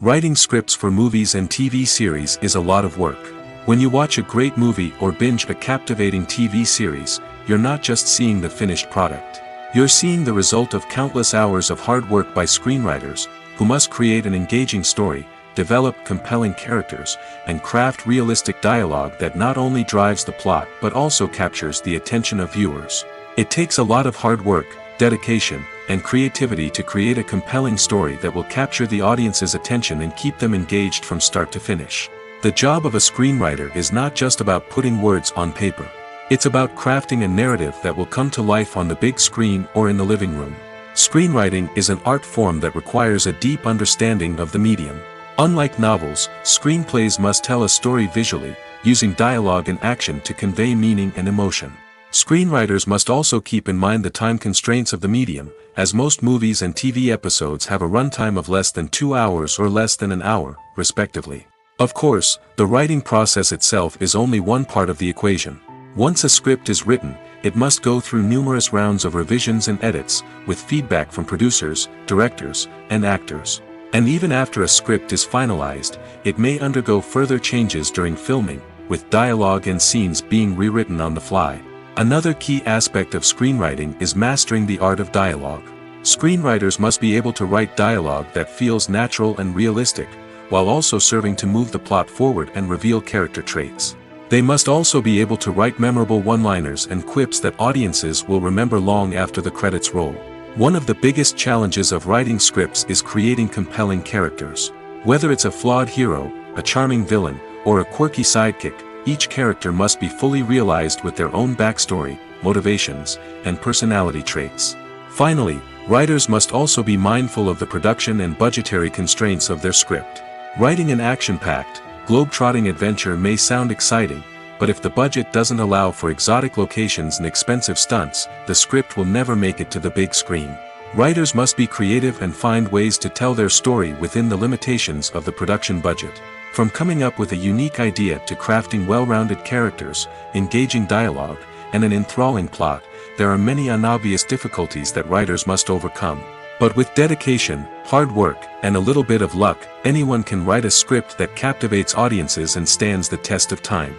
Writing scripts for movies and TV series is a lot of work. When you watch a great movie or binge a captivating TV series, you're not just seeing the finished product. You're seeing the result of countless hours of hard work by screenwriters, who must create an engaging story, develop compelling characters, and craft realistic dialogue that not only drives the plot but also captures the attention of viewers. It takes a lot of hard work, dedication, and creativity to create a compelling story that will capture the audience's attention and keep them engaged from start to finish. The job of a screenwriter is not just about putting words on paper. It's about crafting a narrative that will come to life on the big screen or in the living room. Screenwriting is an art form that requires a deep understanding of the medium. Unlike novels, screenplays must tell a story visually, using dialogue and action to convey meaning and emotion. Screenwriters must also keep in mind the time constraints of the medium, as most movies and TV episodes have a runtime of less than 2 hours or less than an hour, respectively. Of course, the writing process itself is only one part of the equation. Once a script is written, it must go through numerous rounds of revisions and edits, with feedback from producers, directors, and actors. And even after a script is finalized, it may undergo further changes during filming, with dialogue and scenes being rewritten on the fly. Another key aspect of screenwriting is mastering the art of dialogue. Screenwriters must be able to write dialogue that feels natural and realistic, while also serving to move the plot forward and reveal character traits. They must also be able to write memorable one-liners and quips that audiences will remember long after the credits roll. One of the biggest challenges of writing scripts is creating compelling characters. Whether it's a flawed hero, a charming villain, or a quirky sidekick, each character must be fully realized with their own backstory, motivations, and personality traits. Finally, writers must also be mindful of the production and budgetary constraints of their script. Writing an action-packed, globe-trotting adventure may sound exciting, but if the budget doesn't allow for exotic locations and expensive stunts, the script will never make it to the big screen. Writers must be creative and find ways to tell their story within the limitations of the production budget. From coming up with a unique idea to crafting well-rounded characters, engaging dialogue, and an enthralling plot, there are many unobvious difficulties that writers must overcome. But with dedication, hard work, and a little bit of luck, anyone can write a script that captivates audiences and stands the test of time.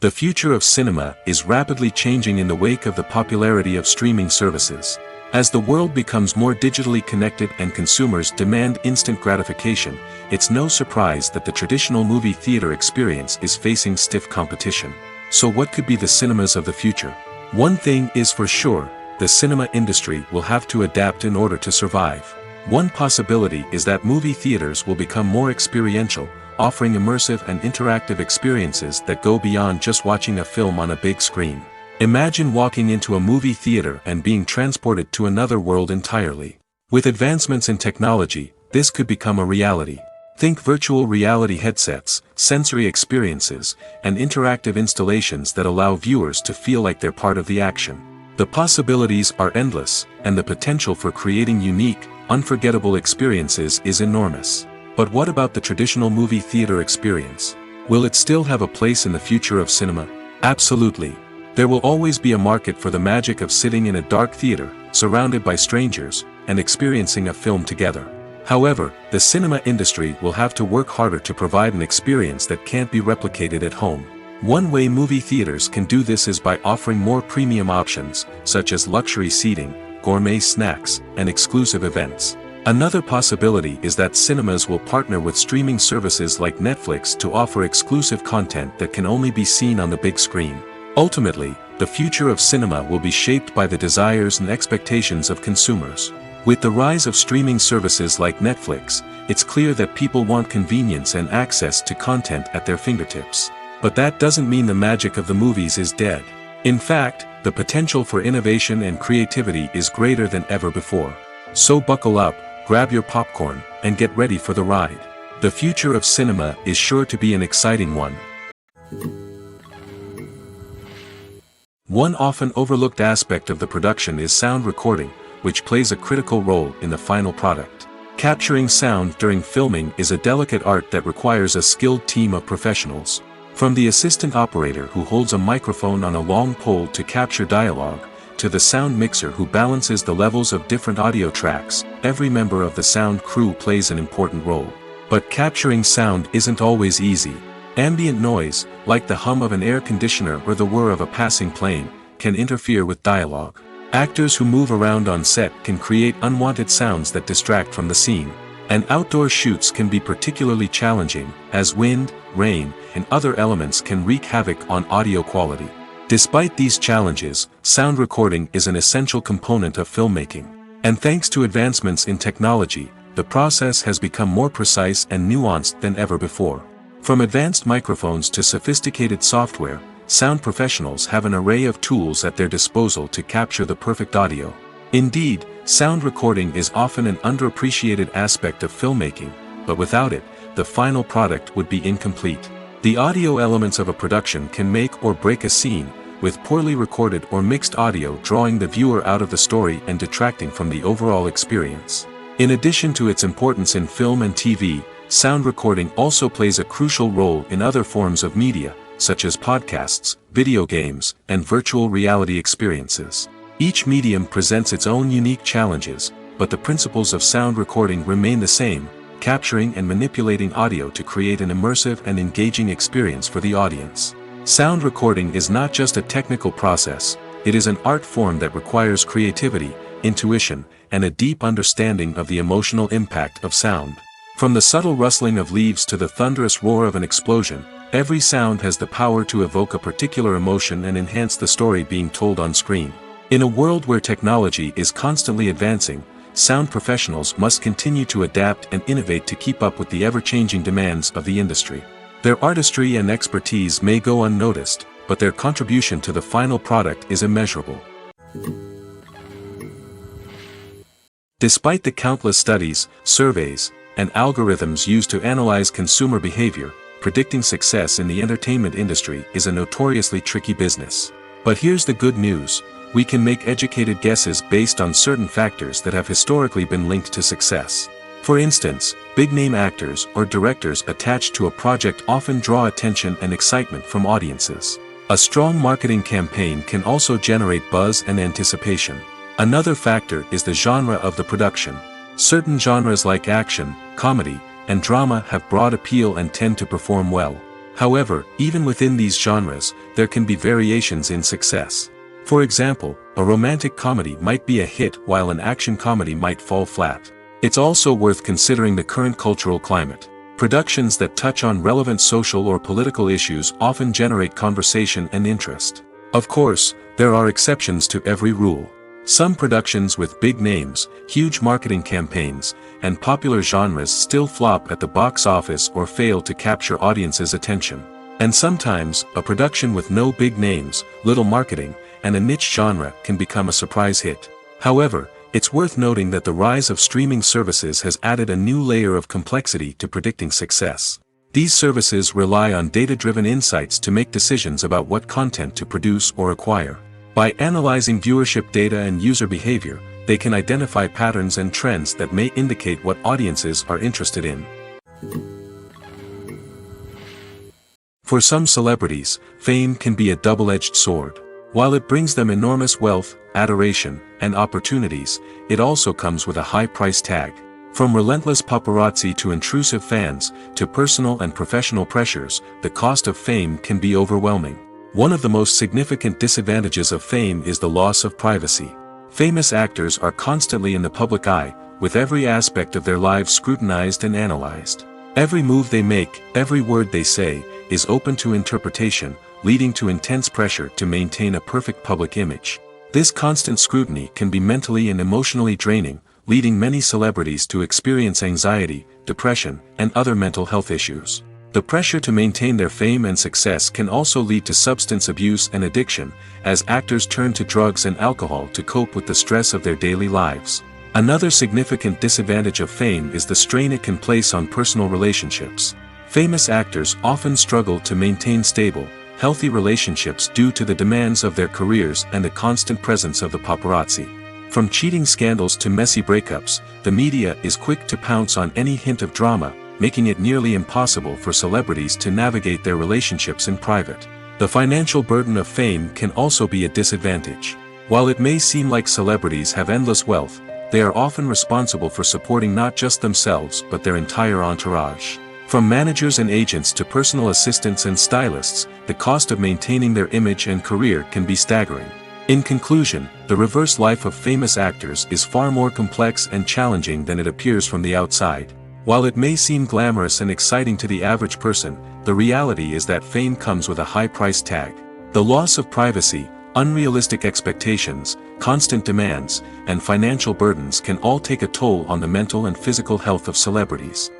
The future of cinema is rapidly changing in the wake of the popularity of streaming services. As the world becomes more digitally connected and consumers demand instant gratification, it's no surprise that the traditional movie theater experience is facing stiff competition. So what could be the cinemas of the future? One thing is for sure, the cinema industry will have to adapt in order to survive. One possibility is that movie theaters will become more experiential, offering immersive and interactive experiences that go beyond just watching a film on a big screen. Imagine walking into a movie theater and being transported to another world entirely. With advancements in technology, this could become a reality. Think virtual reality headsets, sensory experiences, and interactive installations that allow viewers to feel like they're part of the action. The possibilities are endless, and the potential for creating unique, unforgettable experiences is enormous. But what about the traditional movie theater experience? Will it still have a place in the future of cinema? Absolutely. There will always be a market for the magic of sitting in a dark theater, surrounded by strangers, and experiencing a film together. However, the cinema industry will have to work harder to provide an experience that can't be replicated at home. One way movie theaters can do this is by offering more premium options, such as luxury seating, gourmet snacks, and exclusive events. Another possibility is that cinemas will partner with streaming services like Netflix to offer exclusive content that can only be seen on the big screen. Ultimately, the future of cinema will be shaped by the desires and expectations of consumers. With the rise of streaming services like Netflix, it's clear that people want convenience and access to content at their fingertips. But that doesn't mean the magic of the movies is dead. In fact, the potential for innovation and creativity is greater than ever before. So buckle up, grab your popcorn, and get ready for the ride. The future of cinema is sure to be an exciting one. One often overlooked aspect of the production is sound recording, which plays a critical role in the final product. Capturing sound during filming is a delicate art that requires a skilled team of professionals. From the assistant operator who holds a microphone on a long pole to capture dialogue, to the sound mixer who balances the levels of different audio tracks, every member of the sound crew plays an important role. But capturing sound isn't always easy. Ambient noise, like the hum of an air conditioner or the whir of a passing plane, can interfere with dialogue. Actors who move around on set can create unwanted sounds that distract from the scene. And outdoor shoots can be particularly challenging, as wind, rain, and other elements can wreak havoc on audio quality. Despite these challenges, sound recording is an essential component of filmmaking. And thanks to advancements in technology, the process has become more precise and nuanced than ever before. From advanced microphones to sophisticated software, sound professionals have an array of tools at their disposal to capture the perfect audio. Indeed, sound recording is often an underappreciated aspect of filmmaking, but without it, the final product would be incomplete. The audio elements of a production can make or break a scene, with poorly recorded or mixed audio drawing the viewer out of the story and detracting from the overall experience. In addition to its importance in film and TV, sound recording also plays a crucial role in other forms of media, such as podcasts, video games, and virtual reality experiences. Each medium presents its own unique challenges, but the principles of sound recording remain the same, capturing and manipulating audio to create an immersive and engaging experience for the audience. Sound recording is not just a technical process, it is an art form that requires creativity, intuition, and a deep understanding of the emotional impact of sound. From the subtle rustling of leaves to the thunderous roar of an explosion, every sound has the power to evoke a particular emotion and enhance the story being told on screen. In a world where technology is constantly advancing, sound professionals must continue to adapt and innovate to keep up with the ever-changing demands of the industry. Their artistry and expertise may go unnoticed, but their contribution to the final product is immeasurable. Despite the countless studies, surveys, and algorithms used to analyze consumer behavior, predicting success in the entertainment industry is a notoriously tricky business. But here's the good news: we can make educated guesses based on certain factors that have historically been linked to success. For instance, big-name actors or directors attached to a project often draw attention and excitement from audiences. A strong marketing campaign can also generate buzz and anticipation. Another factor is the genre of the production. Certain genres like action, comedy, and drama have broad appeal and tend to perform well. However, even within these genres, there can be variations in success. For example, a romantic comedy might be a hit while an action comedy might fall flat. It's also worth considering the current cultural climate. Productions that touch on relevant social or political issues often generate conversation and interest. Of course, there are exceptions to every rule. Some productions with big names, huge marketing campaigns, and popular genres still flop at the box office or fail to capture audiences' attention. And sometimes, a production with no big names, little marketing, and a niche genre can become a surprise hit. However, it's worth noting that the rise of streaming services has added a new layer of complexity to predicting success. These services rely on data-driven insights to make decisions about what content to produce or acquire. By analyzing viewership data and user behavior, they can identify patterns and trends that may indicate what audiences are interested in. For some celebrities, fame can be a double-edged sword. While it brings them enormous wealth, adoration, and opportunities, it also comes with a high price tag. From relentless paparazzi to intrusive fans, to personal and professional pressures, the cost of fame can be overwhelming. One of the most significant disadvantages of fame is the loss of privacy. Famous actors are constantly in the public eye, with every aspect of their lives scrutinized and analyzed. Every move they make, every word they say, is open to interpretation, leading to intense pressure to maintain a perfect public image. This constant scrutiny can be mentally and emotionally draining, leading many celebrities to experience anxiety, depression, and other mental health issues. The pressure to maintain their fame and success can also lead to substance abuse and addiction, as actors turn to drugs and alcohol to cope with the stress of their daily lives. Another significant disadvantage of fame is the strain it can place on personal relationships. Famous actors often struggle to maintain stable, healthy relationships due to the demands of their careers and the constant presence of the paparazzi. From cheating scandals to messy breakups, the media is quick to pounce on any hint of drama, making it nearly impossible for celebrities to navigate their relationships in private. The financial burden of fame can also be a disadvantage. While it may seem like celebrities have endless wealth, they are often responsible for supporting not just themselves but their entire entourage. From managers and agents to personal assistants and stylists, the cost of maintaining their image and career can be staggering. In conclusion, the reverse life of famous actors is far more complex and challenging than it appears from the outside. While it may seem glamorous and exciting to the average person, the reality is that fame comes with a high price tag. The loss of privacy, unrealistic expectations, constant demands, and financial burdens can all take a toll on the mental and physical health of celebrities.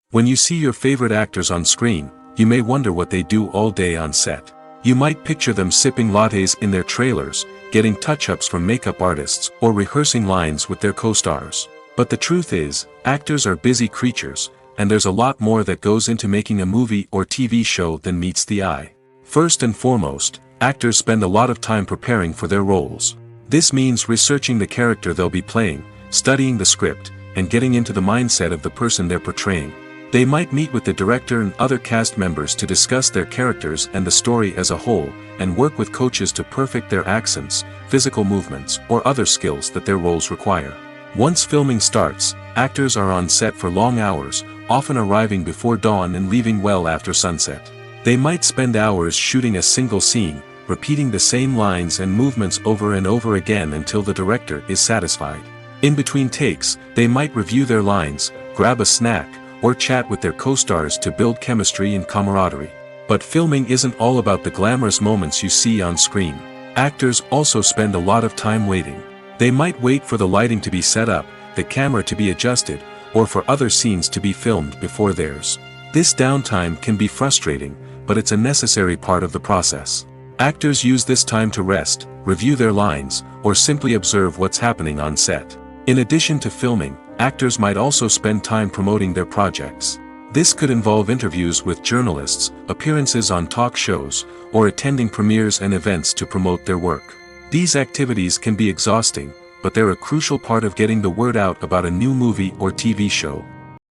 When you see your favorite actors on screen, you may wonder what they do all day on set. You might picture them sipping lattes in their trailers, getting touch-ups from makeup artists, or rehearsing lines with their co-stars. But the truth is, actors are busy creatures, and there's a lot more that goes into making a movie or TV show than meets the eye. First and foremost, actors spend a lot of time preparing for their roles. This means researching the character they'll be playing, studying the script, and getting into the mindset of the person they're portraying. They might meet with the director and other cast members to discuss their characters and the story as a whole, and work with coaches to perfect their accents, physical movements, or other skills that their roles require. Once filming starts, actors are on set for long hours, often arriving before dawn and leaving well after sunset. They might spend hours shooting a single scene, repeating the same lines and movements over and over again until the director is satisfied. In between takes, they might review their lines, grab a snack, or chat with their co-stars to build chemistry and camaraderie. But filming isn't all about the glamorous moments you see on screen. Actors also spend a lot of time waiting. They might wait for the lighting to be set up, the camera to be adjusted, or for other scenes to be filmed before theirs. This downtime can be frustrating, but it's a necessary part of the process. Actors use this time to rest, review their lines, or simply observe what's happening on set. In addition to filming, actors might also spend time promoting their projects. This could involve interviews with journalists, appearances on talk shows, or attending premieres and events to promote their work. These activities can be exhausting, but they're a crucial part of getting the word out about a new movie or TV show.